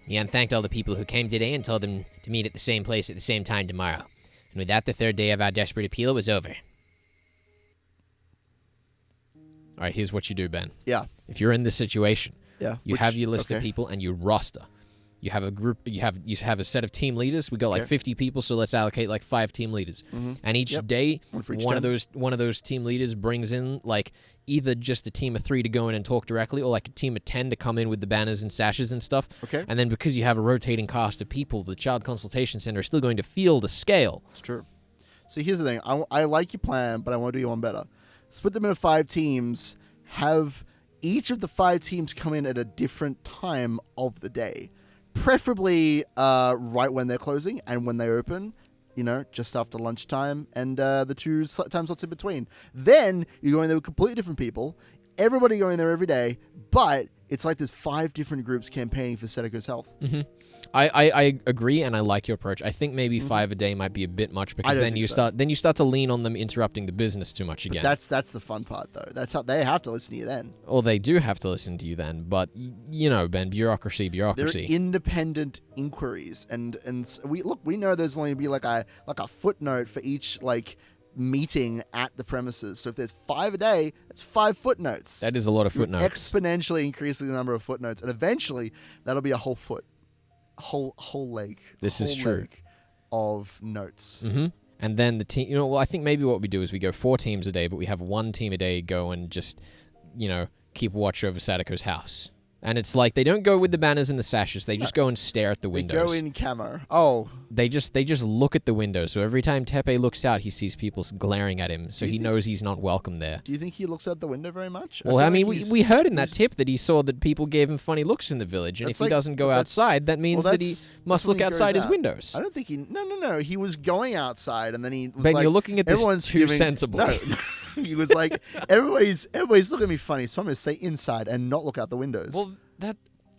Yan thanked all the people who came today and told them to meet at the same place at the same time tomorrow. And with that, the third day of our desperate appeal was over. All right, here's what you do, Ben. Yeah. If you're in this situation, you have your list of okay. people and you roster. You have a group. You have a set of team leaders. We got like 50 people, so let's allocate like 5 team leaders. And each day, one of those team leaders brings in like either just a team of 3 to go in and talk directly, or like a team of 10 to come in with the banners and sashes and stuff. Okay. And then because you have a rotating cast of people, the Child Consultation Center is still going to field a scale. It's true. See, here's the thing. I like your plan, but I want to do you one better. Split them into 5 teams. Have each of the 5 teams come in at a different time of the day. Preferably right when they're closing and when they open, just after lunchtime, and the 2 time slots in between. Then you're going there with completely different people, everybody going there every day, but it's like there's 5 different groups campaigning for Sadako's health. I agree, and I like your approach. I think maybe 5 a day might be a bit much, because then you start to lean on them interrupting the business too much again. But that's the fun part, though. That's how they have to listen to you then. Well, they do have to listen to you then, but Ben, bureaucracy. They're independent inquiries, and we know there's only be like a footnote for each meeting at the premises. So if there's 5 a day, that's 5 footnotes. That is a lot of footnotes. Exponentially increasing the number of footnotes, and eventually that'll be a whole foot. Whole leg. This is true. Of notes. And then the team, I think maybe what we do is we go 4 teams a day, but we have 1 team a day go and just, keep watch over Sadako's house. And it's like they don't go with the banners and the sashes. They just go and stare at the windows. They go in camo. Oh. They just look at the windows. So every time Tepe looks out, he sees people glaring at him. So he knows he's not welcome there. Do you think he looks out the window very much? Well, I mean, we heard in that tip that he saw that people gave him funny looks in the village. And if he doesn't go outside, that means that he must look outside his windows. I don't think he... No. He was going outside and then he was Ben, like... you're looking at this too sensibly. No. He was like, everybody's looking at me funny, so I'm going to stay inside and not look out the windows. Well,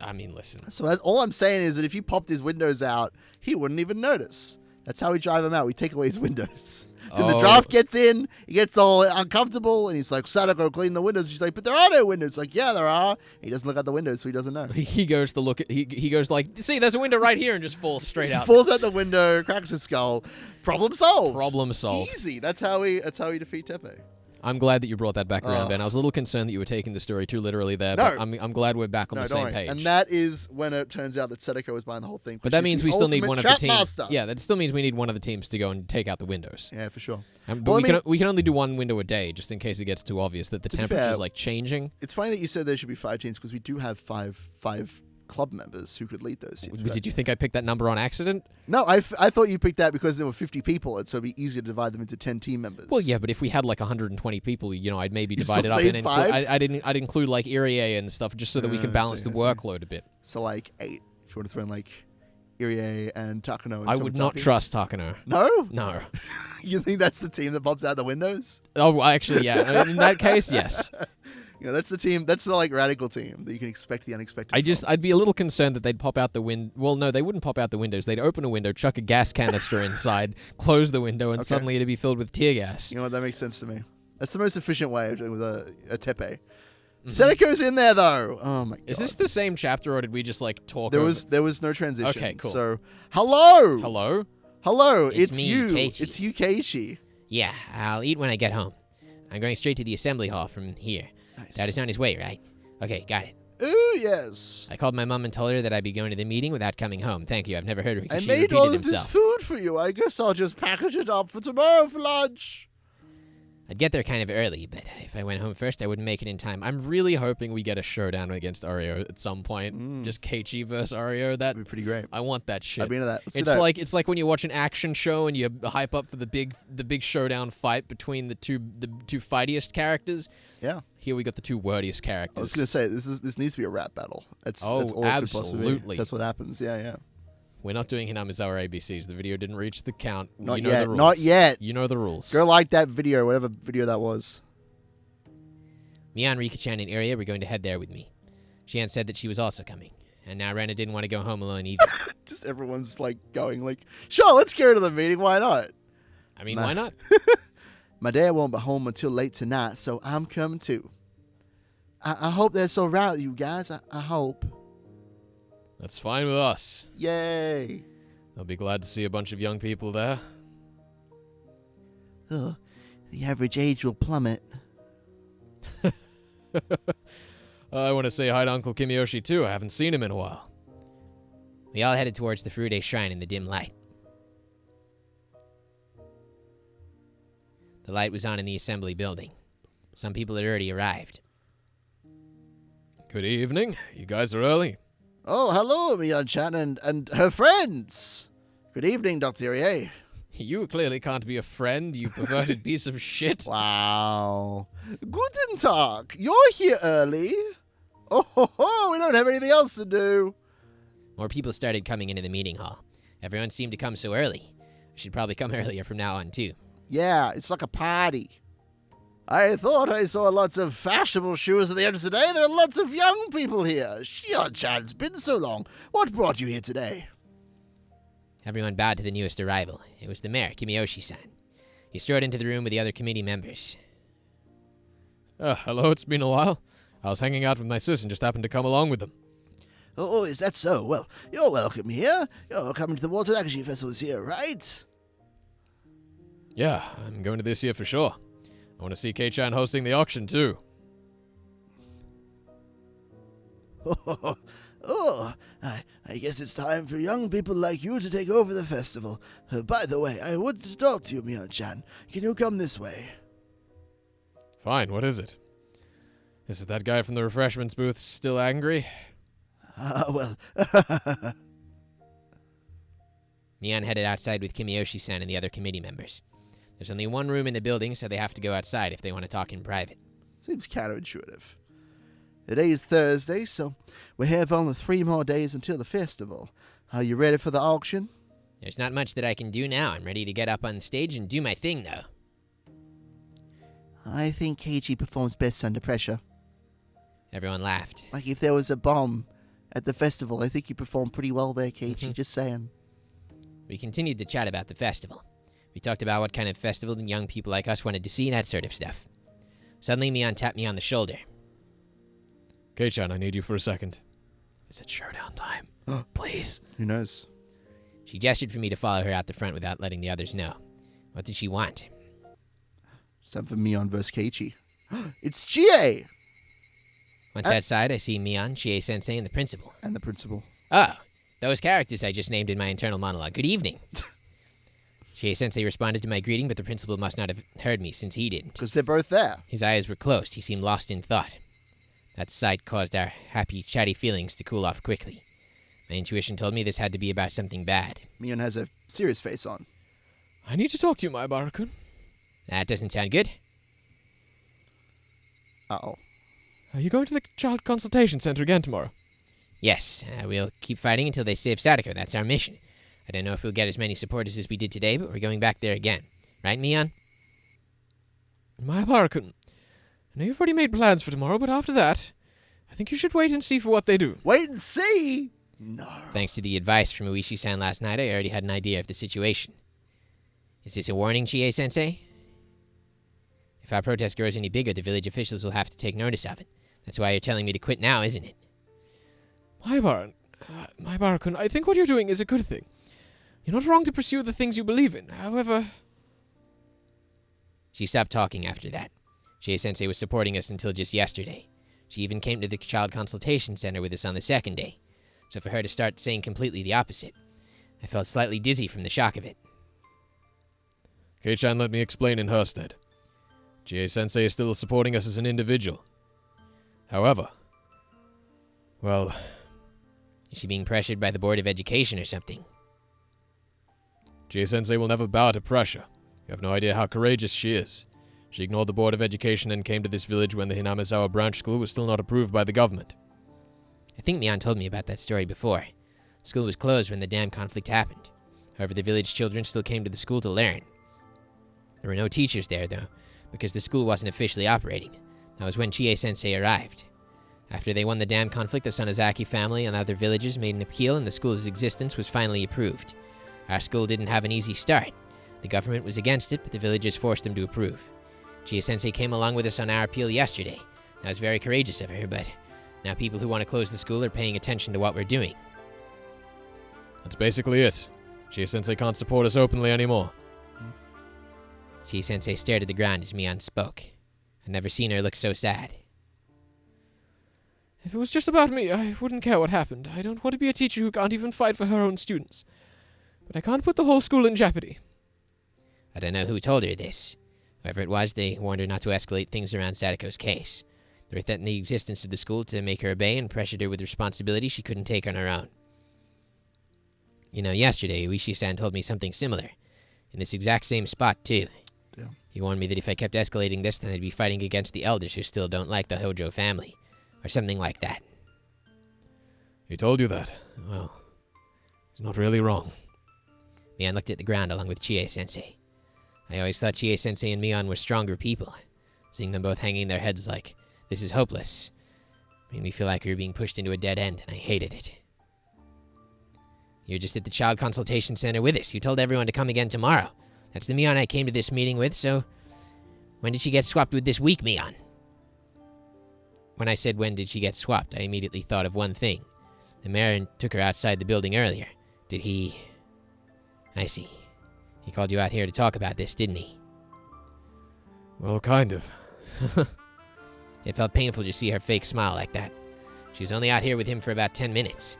I mean, listen. So all I'm saying is that if you popped his windows out, he wouldn't even notice. That's how we drive him out. We take away his windows. Then the draft gets in, he gets all uncomfortable, and he's like, Sadako, clean the windows. She's like, but there are no windows. Like, yeah, there are. He doesn't look out the windows, so he doesn't know. He goes to look at, he goes like, see, there's a window right here, and just falls straight out. Falls out the window, cracks his skull. Problem solved. Problem solved. Easy. That's how we defeat Tepe. I'm glad that you brought that back around, Ben. I was a little concerned that you were taking the story too literally there, but I'm glad we're back on the same page. And that is when it turns out that Sadako was behind the whole thing. But that means we still need one of the teams. Master. Yeah, that still means we need one of the teams to go and take out the windows. Yeah, for sure. But we can only do one window a day, just in case it gets too obvious that the temperature's like changing. It's funny that you said there should be 5 teams because we do have five club members who could lead those teams. Did you think I picked that number on accident? No, I thought you picked that because there were 50 people, and so it'd be easier to divide them into 10 team members. Well, yeah, but if we had like 120 people, I'd maybe divide it up and I'd include like Irie and stuff just so that we can balance the workload a bit. So like 8, if you want to throw in like Irie and Takano. And I would not trust Takano. No? No. You think that's the team that pops out the windows? Oh, actually, yeah. In that case, yes. That's the team. That's the like radical team that you can expect the unexpected. I'd be a little concerned that they'd pop out the window. Well, no, they wouldn't pop out the windows. They'd open a window, chuck a gas canister inside, close the window, and suddenly it'd be filled with tear gas. You know what? That makes sense to me. That's the most efficient way of doing with a tepe. Seneca's in there though. Oh my god. Is this the same chapter, or did we just like talk? There was no transition. Okay, cool. So hello. It's me, you. Keiichi. It's you, Keiichi. Yeah, I'll eat when I get home. I'm going straight to the assembly hall from here. Nice. Dad is on his way, right? Okay, got it. Ooh, yes. I called my mom and told her that I'd be going to the meeting without coming home. Thank you. I've never heard Rika. I made all of this food for you. I guess I'll just package it up for tomorrow for lunch. I'd get there kind of early, but if I went home first, I wouldn't make it in time. I'm really hoping we get a showdown against Oreo at some point. Just Keiichi versus Oreo. That'd be pretty great. I want that shit. I'd be into that. It's like when you watch an action show and you hype up for the big showdown fight between the two fightiest characters. Yeah. Here we got the 2 wordiest characters. I was gonna say this needs to be a rap battle. That's all absolutely. It could that's what happens. Yeah. We're not doing Hinamizawa ABCs. The video didn't reach the count. Not know yet. the rules. Not yet. You know the rules. Go like that video, whatever video that was. Mian, Rika-chan, and Iria were going to head there with me. Shian said that she was also coming. And now Rena didn't want to go home alone either. Just everyone's like going like, sure, let's go to the meeting. Why not? I mean, why not? My dad won't be home until late tonight, so I'm coming too. I hope that's all right with you guys. I hope. That's fine with us. Yay. I'll be glad to see a bunch of young people there. The average age will plummet. I want to say hi to Uncle Kimiyoshi, too. I haven't seen him in a while. We all headed towards the Furude Shrine in the dim light. The light was on in the assembly building. Some people had already arrived. Good evening. You guys are early. Oh, hello, Mian-chan and her friends. Good evening, Dr. Irie. You clearly can't be a friend, you perverted piece of shit. Wow. Guten Tag. You're here early. Oh, we don't have anything else to do. More people started coming into the meeting hall. Everyone seemed to come so early. I should probably come earlier from now on, too. Yeah, it's like a party. I thought I saw lots of fashionable shoes at the entrance today. There are lots of young people here. Shion-chan, it's been so long. What brought you here today? Everyone bowed to the newest arrival. It was the mayor, Kimiyoshi-san. He strode into the room with the other committee members. Hello, it's been a while. I was hanging out with my sis and just happened to come along with them. Oh, is that so? Well, you're welcome here. You're coming to the Walter Nakashi Festival this year, right? Yeah, I'm going to this year for sure. I want to see Kei-chan hosting the auction, too. I guess it's time for young people like you to take over the festival. By the way, I wanted to talk to you, Mian-chan. Can you come this way? Fine, what is it? Is it that guy from the refreshments booth still angry? Well. Mion headed outside with Kimiyoshi-san and the other committee members. There's only one room in the building, so they have to go outside if they want to talk in private. Seems counterintuitive. Today is Thursday, so we have only 3 more days until the festival. Are you ready for the auction? There's not much that I can do now. I'm ready to get up on stage and do my thing, though. I think Keiichi performs best under pressure. Everyone laughed. Like if there was a bomb at the festival, I think you performed pretty well there, Keiichi. Just saying. We continued to chat about the festival. We talked about what kind of festival the young people like us wanted to see, that sort of stuff. Suddenly, Mion tapped me on the shoulder. Kei-chan, I need you for a second. Is it showdown time? Please. Who knows? She gestured for me to follow her out the front without letting the others know. What did she want? It's time for Mion vs. Keiichi. It's Chie! Once outside, I see Mion, Chie-sensei, and the principal. And the principal. Oh, those characters I just named in my internal monologue. Good evening. Chie-sensei responded to my greeting, but the principal must not have heard me since he didn't. Because they're both there. His eyes were closed. He seemed lost in thought. That sight caused our happy, chatty feelings to cool off quickly. My intuition told me this had to be about something bad. Mion has a serious face on. I need to talk to you, Maibara-kun. That doesn't sound good. Uh-oh. Are you going to the Child Consultation Center again tomorrow? Yes, we'll keep fighting until they save Sadako. That's our mission. I don't know if we'll get as many supporters as we did today, but we're going back there again. Right, Mion? Maibara-kun, I know you've already made plans for tomorrow, but after that, I think you should wait and see for what they do. Wait and see? No. Thanks to the advice from Uishi-san last night, I already had an idea of the situation. Is this a warning, Chie-sensei? If our protest grows any bigger, the village officials will have to take notice of it. That's why you're telling me to quit now, isn't it? Maibara-kun, I think what you're doing is a good thing. You're not wrong to pursue the things you believe in. However... She stopped talking after that. Chie-sensei was supporting us until just yesterday. She even came to the Child Consultation Center with us on the second day. So for her to start saying completely the opposite, I felt slightly dizzy from the shock of it. Kei-chan, let me explain in her stead. Chie-sensei is still supporting us as an individual. However, well... Is she being pressured by the Board of Education or something? Chie-sensei will never bow to pressure. You have no idea how courageous she is. She ignored the Board of Education and came to this village when the Hinamizawa branch school was still not approved by the government. I think Mion told me about that story before. School was closed when the dam conflict happened. However, the village children still came to the school to learn. There were no teachers there, though, because the school wasn't officially operating. That was when Chie-sensei arrived. After they won the dam conflict, the Sonozaki family and other villages made an appeal and the school's existence was finally approved. Our school didn't have an easy start. The government was against it, but the villagers forced them to approve. Chie-sensei came along with us on our appeal yesterday. That was very courageous of her, but now people who want to close the school are paying attention to what we're doing. That's basically it. Chie-sensei can't support us openly anymore. Chie-sensei stared at the ground as Mion spoke. I'd never seen her look so sad. If it was just about me, I wouldn't care what happened. I don't want to be a teacher who can't even fight for her own students. But I can't put the whole school in jeopardy. I don't know who told her this. Whoever it was, they warned her not to escalate things around Sadako's case. They were threatening the existence of the school to make her obey and pressured her with responsibility she couldn't take on her own. You know, yesterday, Uishi-san told me something similar. In this exact same spot, too. Yeah. He warned me that if I kept escalating this, then I'd be fighting against the elders who still don't like the Hojo family. Or something like that. He told you that? Well, he's not really wrong. Mion looked at the ground along with Chie-sensei. I always thought Chie-sensei and Mion were stronger people. Seeing them both hanging their heads like, this is hopeless, made me feel like we were being pushed into a dead end, and I hated it. You're just at the Child Consultation Center with us. You told everyone to come again tomorrow. That's the Mion I came to this meeting with, so... When did she get swapped with this weak Mion? When I said when did she get swapped, I immediately thought of one thing. The mayor took her outside the building earlier. Did he... I see. He called you out here to talk about this, didn't he? Well, kind of. It felt painful to see her fake smile like that. She was only out here with him for about 10 minutes.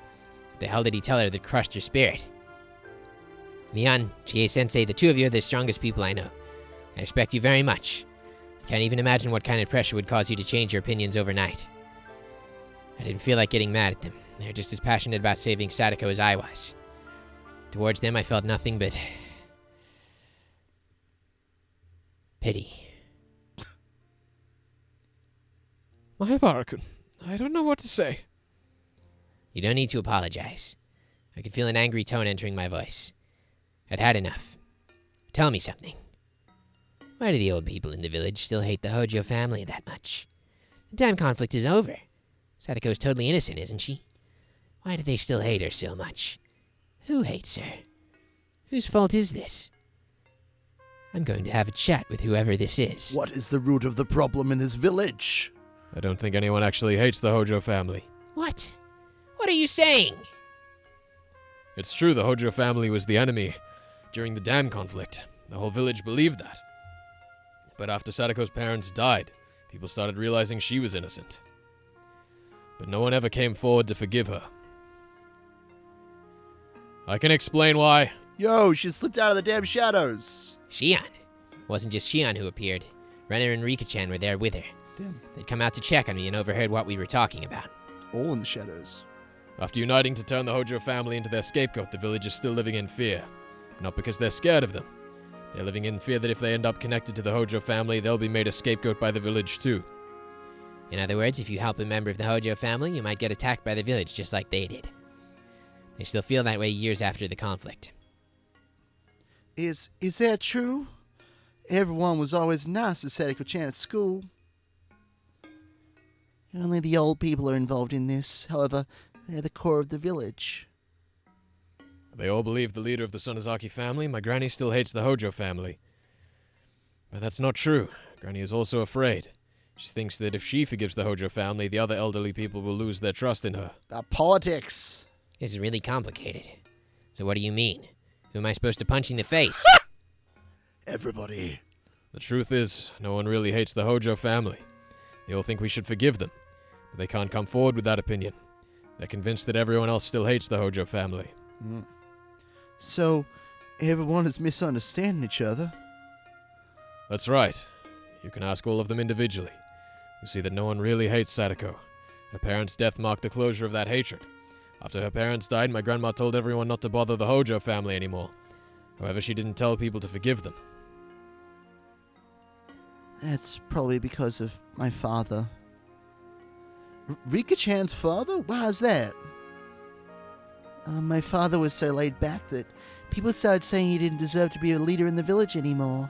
What the hell did he tell her that crushed her spirit? Mion, Chie-sensei, the two of you are the strongest people I know. I respect you very much. I can't even imagine what kind of pressure would cause you to change your opinions overnight. I didn't feel like getting mad at them. they're just as passionate about saving Sadako as I was. Towards them, I felt nothing but pity. My Barakun, I don't know what to say. You don't need to apologize. I could feel an angry tone entering my voice. I'd had enough. Tell me something. Why do the old people in the village still hate the Hojo family that much? The damn conflict is over. Sadako's totally innocent, isn't she? Why do they still hate her so much? Who hates her? Whose fault is this? I'm going to have a chat with whoever this is. What is the root of the problem in this village? I don't think anyone actually hates the Hojo family. What? What are you saying? It's true the Hojo family was the enemy during the dam conflict. The whole village believed that. But after Sadako's parents died, people started realizing she was innocent. But no one ever came forward to forgive her. I can explain why. Yo, she slipped out of the damn shadows. Shion. It wasn't just Shion who appeared. Renner and Rika-chan were there with her. Damn. They'd come out to check on me and overheard what we were talking about. All in the shadows. After uniting to turn the Hojo family into their scapegoat, the village is still living in fear. Not because they're scared of them. They're living in fear that if they end up connected to the Hojo family, they'll be made a scapegoat by the village too. In other words, if you help a member of the Hojo family, you might get attacked by the village just like they did. They still feel that way years after the conflict. Is that true? Everyone was always nice to Sadako-chan at school. Only the old people are involved in this. However, they're the core of the village. They all believe the leader of the Sonozaki family. My granny still hates the Hojo family. But that's not true. Granny is also afraid. She thinks that if she forgives the Hojo family, the other elderly people will lose their trust in her. Politics. This is really complicated. So what do you mean? Who am I supposed to punch in the face? Everybody. The truth is, no one really hates the Hojo family. They all think we should forgive them, but they can't come forward with that opinion. They're convinced that everyone else still hates the Hojo family. So, everyone is misunderstanding each other? That's right. You can ask all of them individually. You see that no one really hates Sadako. Her parents' death marked the closure of that hatred. After her parents died, my grandma told everyone not to bother the Hojo family anymore. However, she didn't tell people to forgive them. That's probably because of my father. Rika-chan's father? Why is that? My father was so laid back that people started saying he didn't deserve to be a leader in the village anymore.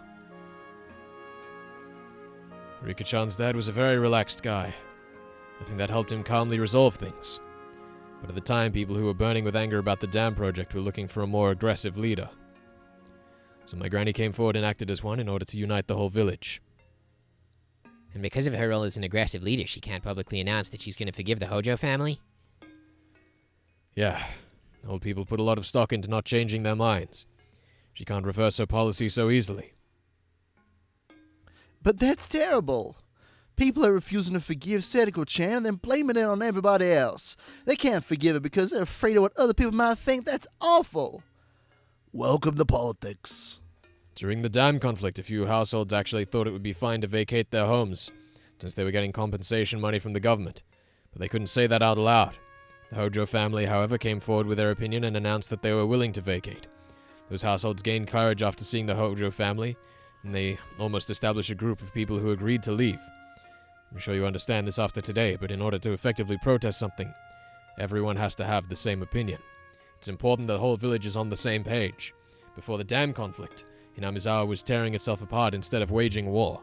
Rika-chan's dad was a very relaxed guy. I think that helped him calmly resolve things. But at the time, people who were burning with anger about the dam project were looking for a more aggressive leader. So my granny came forward and acted as one in order to unite the whole village. And because of her role as an aggressive leader, she can't publicly announce that she's going to forgive the Hojo family? Yeah. Old people put a lot of stock into not changing their minds. She can't reverse her policy so easily. But that's terrible. People are refusing to forgive Sadako-chan and then blaming it on everybody else. They can't forgive her because they're afraid of what other people might think. That's awful. Welcome to politics. During the dam conflict, a few households actually thought it would be fine to vacate their homes, since they were getting compensation money from the government. But they couldn't say that out loud. The Hojo family, however, came forward with their opinion and announced that they were willing to vacate. Those households gained courage after seeing the Hojo family, and they almost established a group of people who agreed to leave. I'm sure you understand this after today, but in order to effectively protest something, everyone has to have the same opinion. It's important the whole village is on the same page. Before the dam conflict, Hinamizawa was tearing itself apart instead of waging war.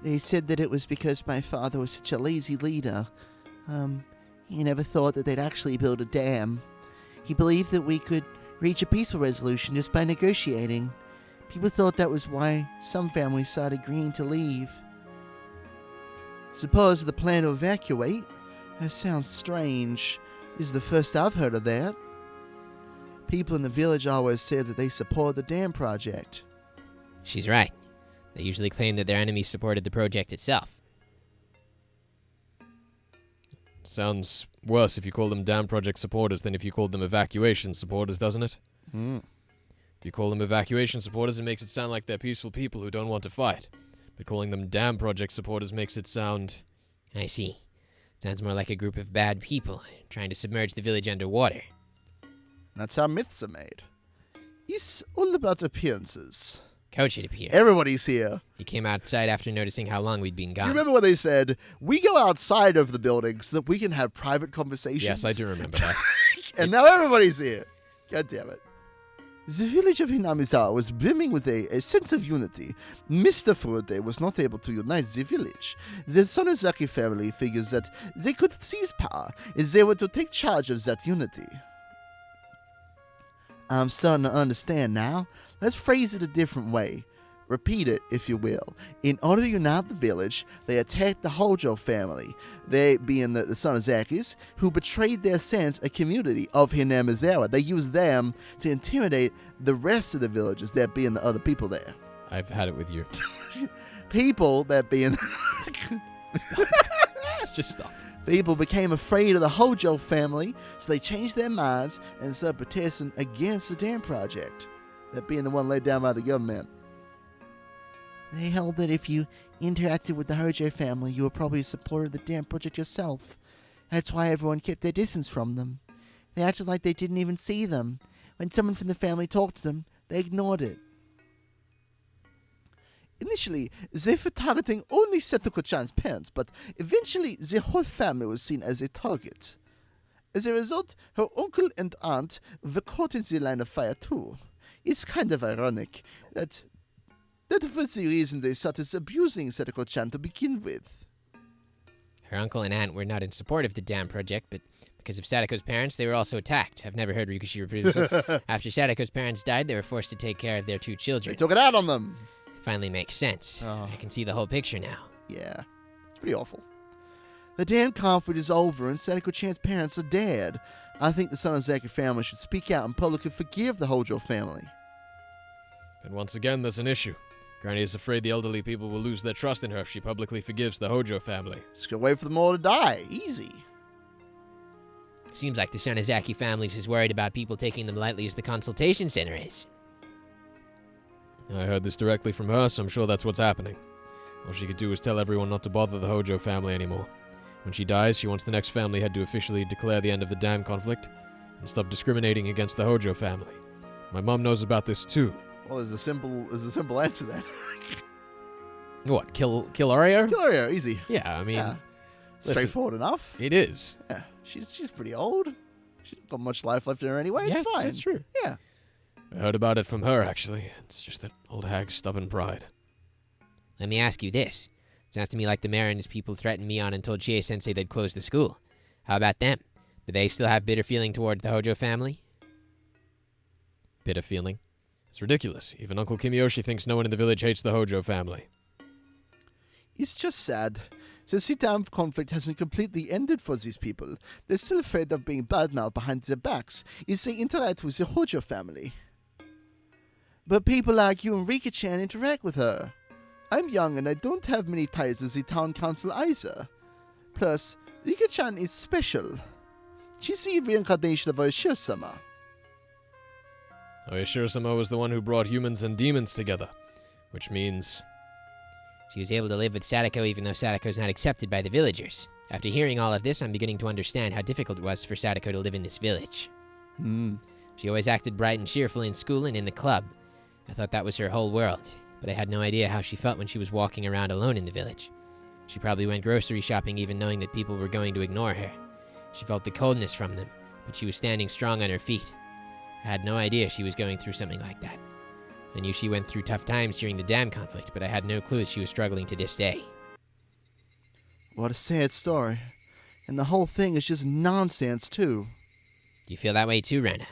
They said that it was because my father was such a lazy leader. He never thought that they'd actually build a dam. He believed that we could reach a peaceful resolution just by negotiating. People thought that was why some families started agreeing to leave. Suppose the plan to evacuate? That sounds strange. This is the first I've heard of that. People in the village always said that they support the dam project. She's right. They usually claim that their enemies supported the project itself. Sounds worse if you call them dam project supporters than if you called them evacuation supporters, doesn't it? If you call them evacuation supporters, it makes it sound like they're peaceful people who don't want to fight. But calling them dam project supporters makes it sound... I see. Sounds more like a group of bad people trying to submerge the village underwater. That's how myths are made. It's all about appearances. Coach, it appeared. Everybody's here. He came outside after noticing how long we'd been gone. Do you remember when they said, we go outside of the building so that we can have private conversations? Yes, I do remember that. And now everybody's here. God damn it. The village of Hinamizawa was brimming with a sense of unity. Mr. Furude was not able to unite the village. The Sonozaki family figures that they could seize power if they were to take charge of that unity. I'm starting to understand now. Let's phrase it a different way. Repeat it, if you will. In order to unite the village, they attacked the Hojo family, they being the Sonozakis, who betrayed their sense of community of Hinamizawa. They used them to intimidate the rest of the villagers, that being the other people there. I've had it with you. People that being... Stop. Just stop. People became afraid of the Hojo family, so they changed their minds and started protesting against the dam project, that being the one laid down by the government. They held that if you interacted with the Hojo family, you were probably a supporter of the dam project yourself. That's why everyone kept their distance from them. They acted like they didn't even see them. When someone from the family talked to them, they ignored it. Initially, they were targeting only Setoko-chan's parents, but eventually the whole family was seen as a target. As a result, her uncle and aunt were caught in the line of fire too. It's kind of ironic that was the reason they started abusing Setoko-chan to begin with. Her uncle and aunt were not in support of the dam project, but because of Sadako's parents, they were also attacked. I've never heard Rikushi repeat himself. After Sadako's parents died, they were forced to take care of their 2 children. They took it out on them. It finally makes sense. Oh. I can see the whole picture now. Yeah, it's pretty awful. The dam conflict is over and Sadako-chan's parents are dead. I think the Sonozaki family should speak out and publicly forgive the Hojo family. And once again, there's an issue. Granny is afraid the elderly people will lose their trust in her if she publicly forgives the Hojo family. Just gotta wait for them all to die. Easy. Seems like the Sonozaki family's as worried about people taking them lightly as the consultation center is. I heard this directly from her, so I'm sure that's what's happening. All she could do is tell everyone not to bother the Hojo family anymore. When she dies, she wants the next family head to officially declare the end of the dam conflict and stop discriminating against the Hojo family. My mom knows about this too. Well, there's a simple answer then. What? Kill Oreo? Kill Oreo, easy. Yeah, I mean, Yeah. listen, Straightforward enough. It is. Yeah, she's pretty old. She's not got much life left in her anyway. Yeah, It's fine. it's true. Yeah. I heard about it from her, actually. It's just that old hag's stubborn pride. Let me ask you this. Sounds to me like the mayor and his people threatened Mion and told Chie-sensei they'd close the school. How about them? Do they still have bitter feeling toward the Hojo family? Bitter feeling? It's ridiculous. Even Uncle Kimiyoshi thinks no one in the village hates the Hojo family. It's just sad. The sit-down conflict hasn't completely ended for these people. They're still afraid of being badmouthed behind their backs if they interact with the Hojo family. But people like you and Rika-chan interact with her. I'm young and I don't have many ties with the town council either. Plus, Rika-chan is special. She's the reincarnation of Oishiro-sama. Oishiro-sama was the one who brought humans and demons together, which means... She was able to live with Sadako even though Sadako's not accepted by the villagers. After hearing all of this, I'm beginning to understand how difficult it was for Sadako to live in this village. She always acted bright and cheerful in school and in the club. I thought that was her whole world, but I had no idea how she felt when she was walking around alone in the village. She probably went grocery shopping even knowing that people were going to ignore her. She felt the coldness from them, but she was standing strong on her feet. I had no idea she was going through something like that. I knew she went through tough times during the dam conflict, but I had no clue that she was struggling to this day. What a sad story. And the whole thing is just nonsense, too. Do you feel that way too, Rana?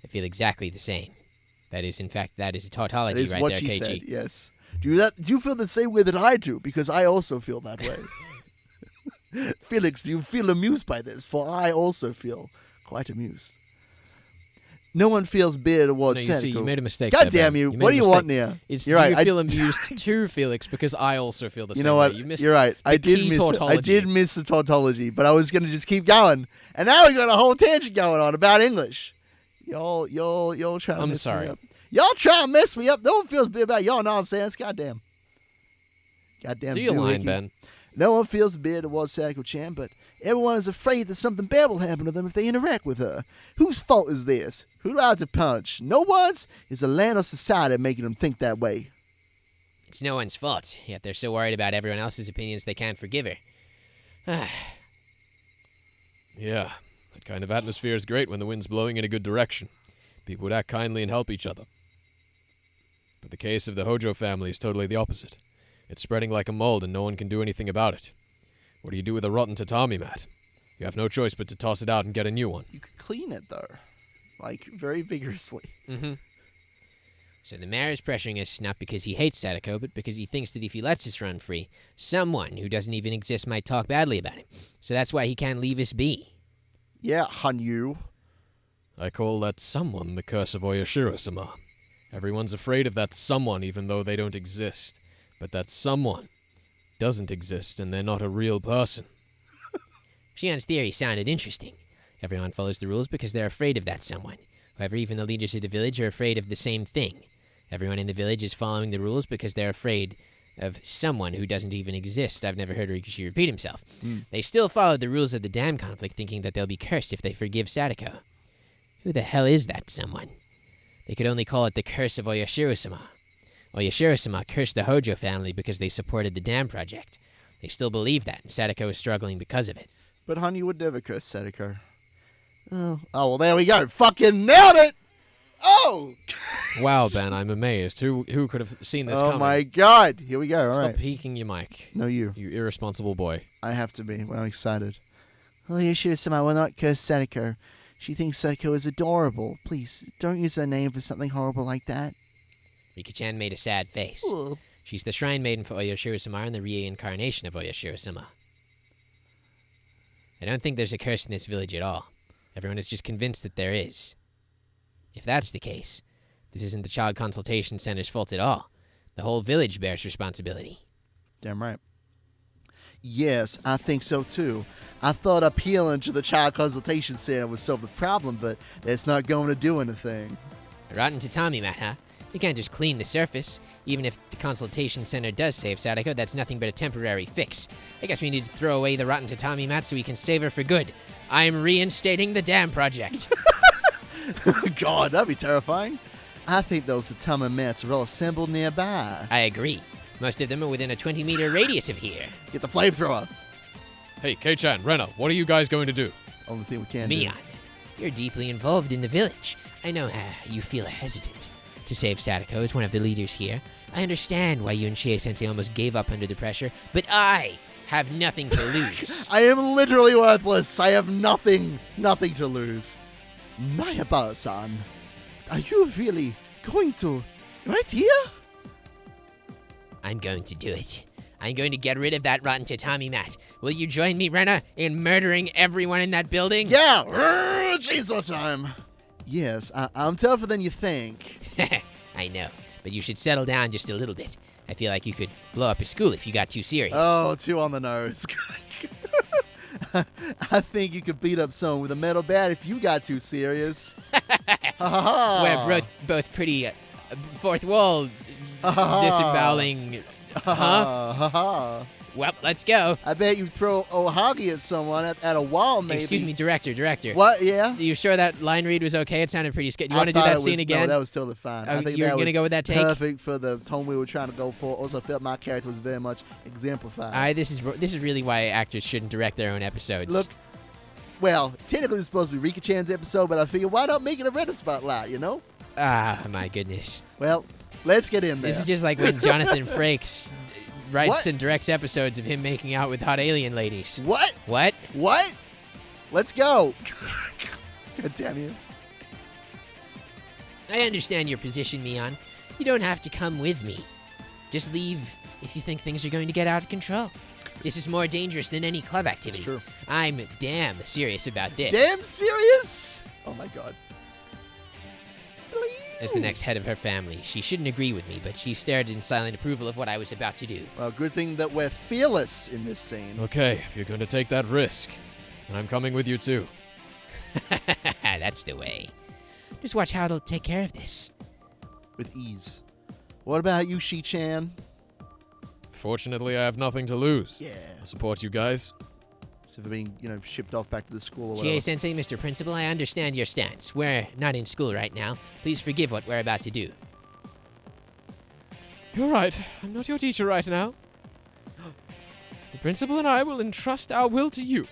I feel exactly the same. That is a tautology That is right what there, she Keiichi. said, yes. Do you feel the same way that I do? Because I also feel that way. Felix, do you feel amused by this? For I also feel quite amused. No one feels bitter towards No, you Sadako. see, you made a mistake. God there, damn Ben. you. made What a do you mistake. want here? It's You're right. you feel amused too, Felix, because I also feel the same You know what? way. You missed You're right. I did key miss tautology. I did miss the tautology, but I was going to just keep going. And now we got a whole tangent going on about English. Y'all trying to I'm mess sorry. me up. Y'all trying to mess me up. No one feels bad about y'all nonsense. Goddamn. Do your line, Ben. No one feels bad towards Sadako-chan, but everyone is afraid that something bad will happen to them if they interact with her. Whose fault is this? Who rides a punch? No one's? Is the land or society making them think that way? It's no one's fault, yet they're so worried about everyone else's opinions they can't forgive her. Yeah, that kind of atmosphere is great when the wind's blowing in a good direction. People would act kindly and help each other. But the case of the Hojo family is totally the opposite. It's spreading like a mold and no one can do anything about it. What do you do with a rotten tatami mat? You have no choice but to toss it out and get a new one. You could clean it, though. Like, very vigorously. Mm-hmm. So the mayor is pressuring us not because he hates Sadako, but because he thinks that if he lets us run free, someone who doesn't even exist might talk badly about him. So that's why he can't leave us be. Yeah, Hanyu. I call that someone the curse of Oyashiro-sama. Everyone's afraid of that someone even though they don't exist. But that someone doesn't exist and they're not a real person. Shion's theory sounded interesting. Everyone follows the rules because they're afraid of that someone. However, even the leaders of the village are afraid of the same thing. Everyone in the village is following the rules because they're afraid of someone who doesn't even exist. I've never heard Rika repeat himself. They still follow the rules of the dam conflict, thinking that they'll be cursed if they forgive Sadako. Who the hell is that someone? They could only call it the curse of Oyashiro-sama. Oyashiro-sama cursed the Hojo family because they supported the dam project. They still believe that, and Sadako is struggling because of it. But Honey would never curse Sadako. Oh, well, there we go. Fucking nailed it! Oh! Wow, Ben, I'm amazed. Who could have seen this coming? Oh, my God. Here we go. All Stop right. peeking your mic. No, you. You irresponsible boy. I have to be. Well, I'm excited. Oyashiro-sama will not curse Sadako. She thinks Sadako is adorable. Please, don't use her name for something horrible like that. Rika-chan made a sad face. Ooh. She's the shrine maiden for Oyashiro-sama and the reincarnation of Oyashiro-sama. I don't think there's a curse in this village at all. Everyone is just convinced that there is. If that's the case, this isn't the Child Consultation Center's fault at all. The whole village bears responsibility. Damn right. Yes, I think so too. I thought appealing to the Child Consultation Center would solve the problem, but that's not going to do anything. A rotten tatami mat, huh? You can't just clean the surface. Even if the consultation center does save Sadako, that's nothing but a temporary fix. I guess we need to throw away the rotten tatami mat so we can save her for good. I'm reinstating the dam project. God, that'd be terrifying. I think those tatami mats are all assembled nearby. I agree. Most of them are within a 20-meter radius of here. Get the flamethrower. Hey, Kei-chan, Rena, what are you guys going to do? Only thing we can Mion, you're deeply involved in the village. I know you feel hesitant to save Sadako as one of the leaders here. I understand why you and Chie-sensei almost gave up under the pressure, but I have nothing to lose. I am literally worthless. I have nothing to lose. Mayabara-san, are you really going to... right here? I'm going to do it. I'm going to get rid of that rotten tatami mat. Will you join me, Rena, in murdering everyone in that building? Yeah! Chainsaw time! Yes, I'm tougher than you think. I know, but you should settle down just a little bit. I feel like you could blow up your school if you got too serious. Oh, too on the nose. I think you could beat up someone with a metal bat if you got too serious. We're both pretty fourth wall disemboweling. Huh? Well, let's go. I bet you throw Ohagi at someone at a wall, maybe. Excuse me, director. What? Yeah? You sure that line read was okay? It sounded pretty scary. You want to do that scene again? No, that was totally fine. I think you're going to go with that take? Perfect for the tone we were trying to go for. Also, felt my character was very much exemplified. This is really why actors shouldn't direct their own episodes. Look, well, technically it's supposed to be Rika-chan's episode, but I figured why not make it a Reddit spotlight, you know? Ah, my goodness. Well, let's get in there. This is just like when Jonathan Frakes writes and directs episodes of him making out with hot alien ladies. What? What? Let's go. God damn you. I understand your position, Mion. You don't have to come with me. Just leave if you think things are going to get out of control. This is more dangerous than any club activity. It's true. I'm damn serious about this. Damn serious? Oh my God. As the next head of her family, she shouldn't agree with me, but she stared in silent approval of what I was about to do. Well, good thing that we're fearless in this scene. Okay, if you're going to take that risk, I'm coming with you too. That's the way. Just watch how it'll take care of this. With ease. What about you, Shi-chan? Fortunately, I have nothing to lose. Yeah. I support you guys. So for being, shipped off back to the school or whatever. Chie-sensei, Mr. Principal, I understand your stance. We're not in school right now. Please forgive what we're about to do. You're right. I'm not your teacher right now. The principal and I will entrust our will to you.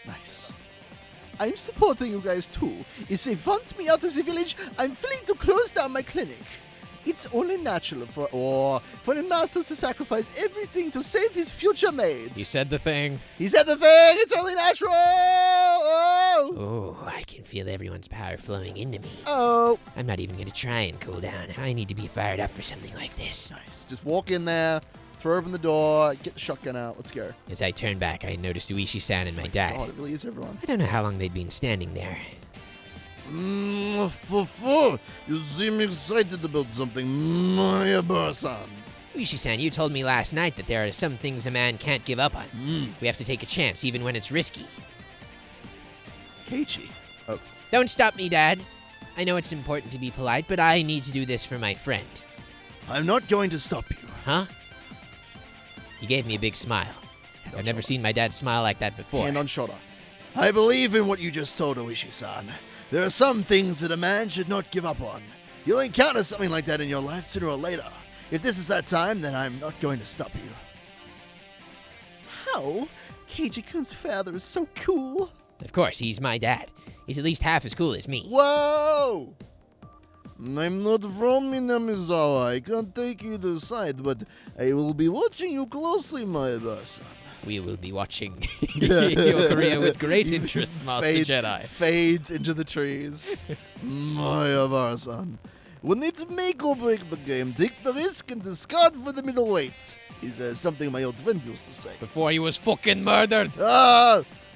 Nice. I'm supporting you guys too. If they want me out of the village, I'm willing to close down my clinic. It's only natural for the masters to sacrifice everything to save his future maid. He said the thing. He said the thing! It's only natural! Oh! Oh, I can feel everyone's power flowing into me. Oh! I'm not even going to try and cool down. I need to be fired up for something like this. Nice. Just walk in there, throw open the door, get the shotgun out. Let's go. As I turned back, I noticed Uishi-san and my dad. God, it really is everyone. I don't know how long they'd been standing there. You seem excited about something, Mayabara-san. Uishi-san, you told me last night that there are some things a man can't give up on. We have to take a chance, even when it's risky. Keiichi. Oh. Don't stop me, Dad. I know it's important to be polite, but I need to do this for my friend. I'm not going to stop you. Huh? He gave me a big smile. I've never seen my dad smile like that before. Hand on shoulder. I believe in what you just told Oishi-san. There are some things that a man should not give up on. You'll encounter something like that in your life sooner or later. If this is that time, then I'm not going to stop you. How? Keiichi-kun's father is so cool. Of course, he's my dad. He's at least half as cool as me. Whoa! I'm not from Minamizawa. I can't take either side, but I will be watching you closely, Mayabara-san. We will be watching your career with great interest, Master Jedi. Fades into the trees. Mayabara-san. When it's make or break the game, take the risk and discard for the middleweight. Is something my old friend used to say. Before he was fucking murdered.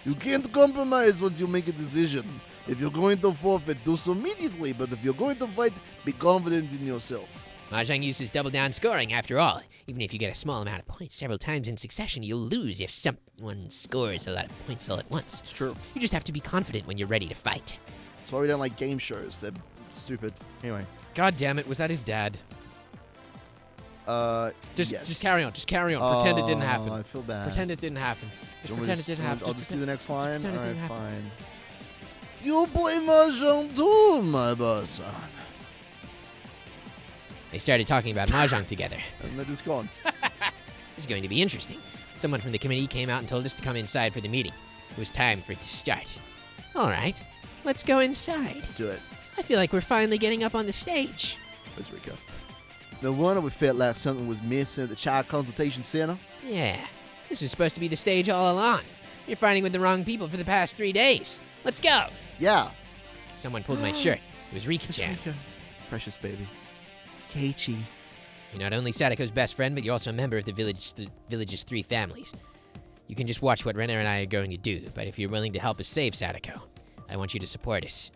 You can't compromise once you make a decision. If you're going to forfeit, do so immediately, but if you're going to fight, be confident in yourself. Mahjong uses double down scoring, after all. Even if you get a small amount of points several times in succession, you'll lose if someone scores a lot of points all at once. It's true. You just have to be confident when you're ready to fight. That's why we don't like game shows. They're stupid. Anyway. God damn it, was that his dad? Yes. Just carry on. Just carry on. Pretend it didn't happen. I feel bad. Pretend it didn't happen. Just pretend it didn't happen. I'll just do the next line. pretend it Alright, didn't happen. fine. You play Mahjong too, Mayabara-san. They started talking about Mahjong together. And they're just gone. This is going to be interesting. Someone from the committee came out and told us to come inside for the meeting. It was time for it to start. All right, let's go inside. Let's do it. I feel like we're finally getting up on the stage. Where's Rika? No wonder we felt like something was missing at the child consultation center. Yeah, this was supposed to be the stage all along. You're fighting with the wrong people for the past 3 days. Let's go. Yeah. Someone pulled my shirt. It was Rika-chan. Rika. Precious baby. Keiichi. You're not only Sadako's best friend, but you're also a member of the village's 3 families. You can just watch what Renner and I are going to do, but if you're willing to help us save Sadako, I want you to support us.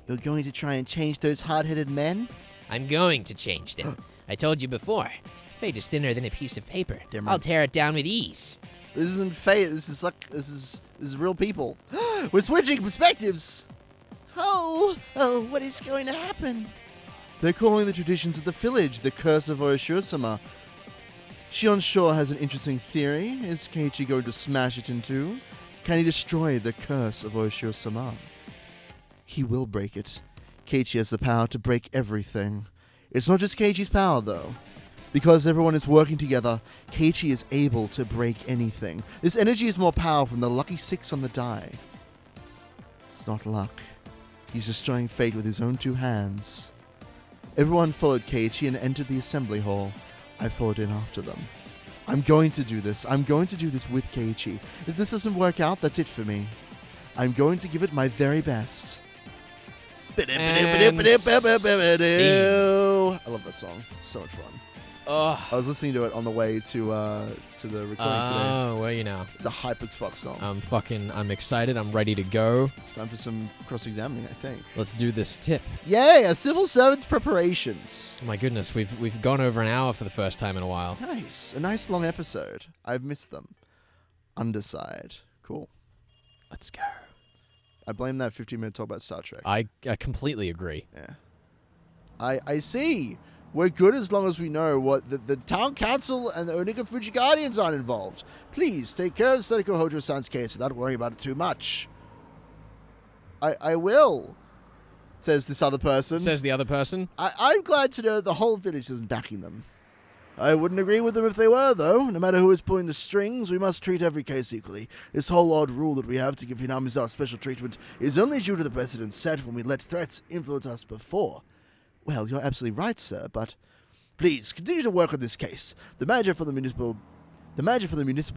You're going to try and change those hard-headed men? I'm going to change them. I told you before. Fate is thinner than a piece of paper. Damn I'll right. tear it down with ease. This isn't fate. This is real people. We're switching perspectives. Oh, what is going to happen? They're calling the traditions of the village the curse of Oyoshiro-sama. Shion Shore has an interesting theory. Is Keiichi going to smash it in two? Can he destroy the curse of Oyoshiro-sama? He will break it. Keiichi has the power to break everything. It's not just Keiichi's power, though. Because everyone is working together, Keiichi is able to break anything. This energy is more powerful than the lucky 6 on the die. It's not luck. He's destroying fate with his own 2 hands. Everyone followed Keiichi and entered the assembly hall. I followed in after them. I'm going to do this. I'm going to do this with Keiichi. If this doesn't work out, that's it for me. I'm going to give it my very best. I love that song. It's so much fun. Oh. I was listening to it on the way to the recording today. Oh, well, you know. It's a hype as fuck song. I'm excited. I'm ready to go. It's time for some cross-examining, I think. Let's do this tip. Yay! A civil servant's preparations. Oh my goodness, we've gone over an hour for the first time in a while. Nice. A nice long episode. I've missed them. Underside. Cool. Let's go. I blame that 15-minute talk about Star Trek. I completely agree. Yeah. I see. We're good as long as we know what the town council and the Onikafuji Guardians aren't involved. Please, take care of Sadako Hojo-san's case without worrying about it too much. I will, says this other person. Says the other person. I'm glad to know the whole village isn't backing them. I wouldn't agree with them if they were, though. No matter who is pulling the strings, we must treat every case equally. This whole odd rule that we have to give Hinamizawa special treatment is only due to the precedent set when we let threats influence us before. Well, you're absolutely right, sir, but please continue to work on this case. The manager for the municipal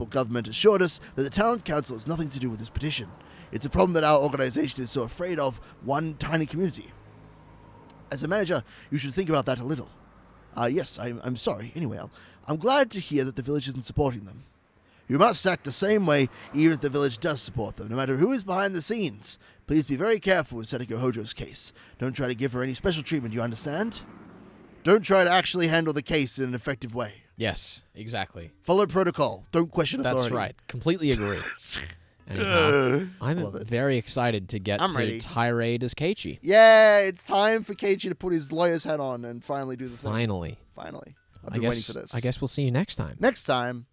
government assured us that the town council has nothing to do with this petition. It's a problem that our organization is so afraid of one tiny community. As a manager, you should think about that a little. Yes, I'm sorry. Anyway, I'm glad to hear that the village isn't supporting them. You must act the same way even if the village does support them, no matter who is behind the scenes. Please be very careful with Sadako Hojo's case. Don't try to give her any special treatment, you understand? Don't try to actually handle the case in an effective way. Yes, exactly. Follow protocol. Don't question authority. That's right. Completely agree. Anyhow, I'm very excited to get to tirade as Keiichi. Yeah, it's time for Keiichi to put his lawyer's hat on and finally do the thing. Finally. I've been waiting for this. I guess we'll see you next time. Next time.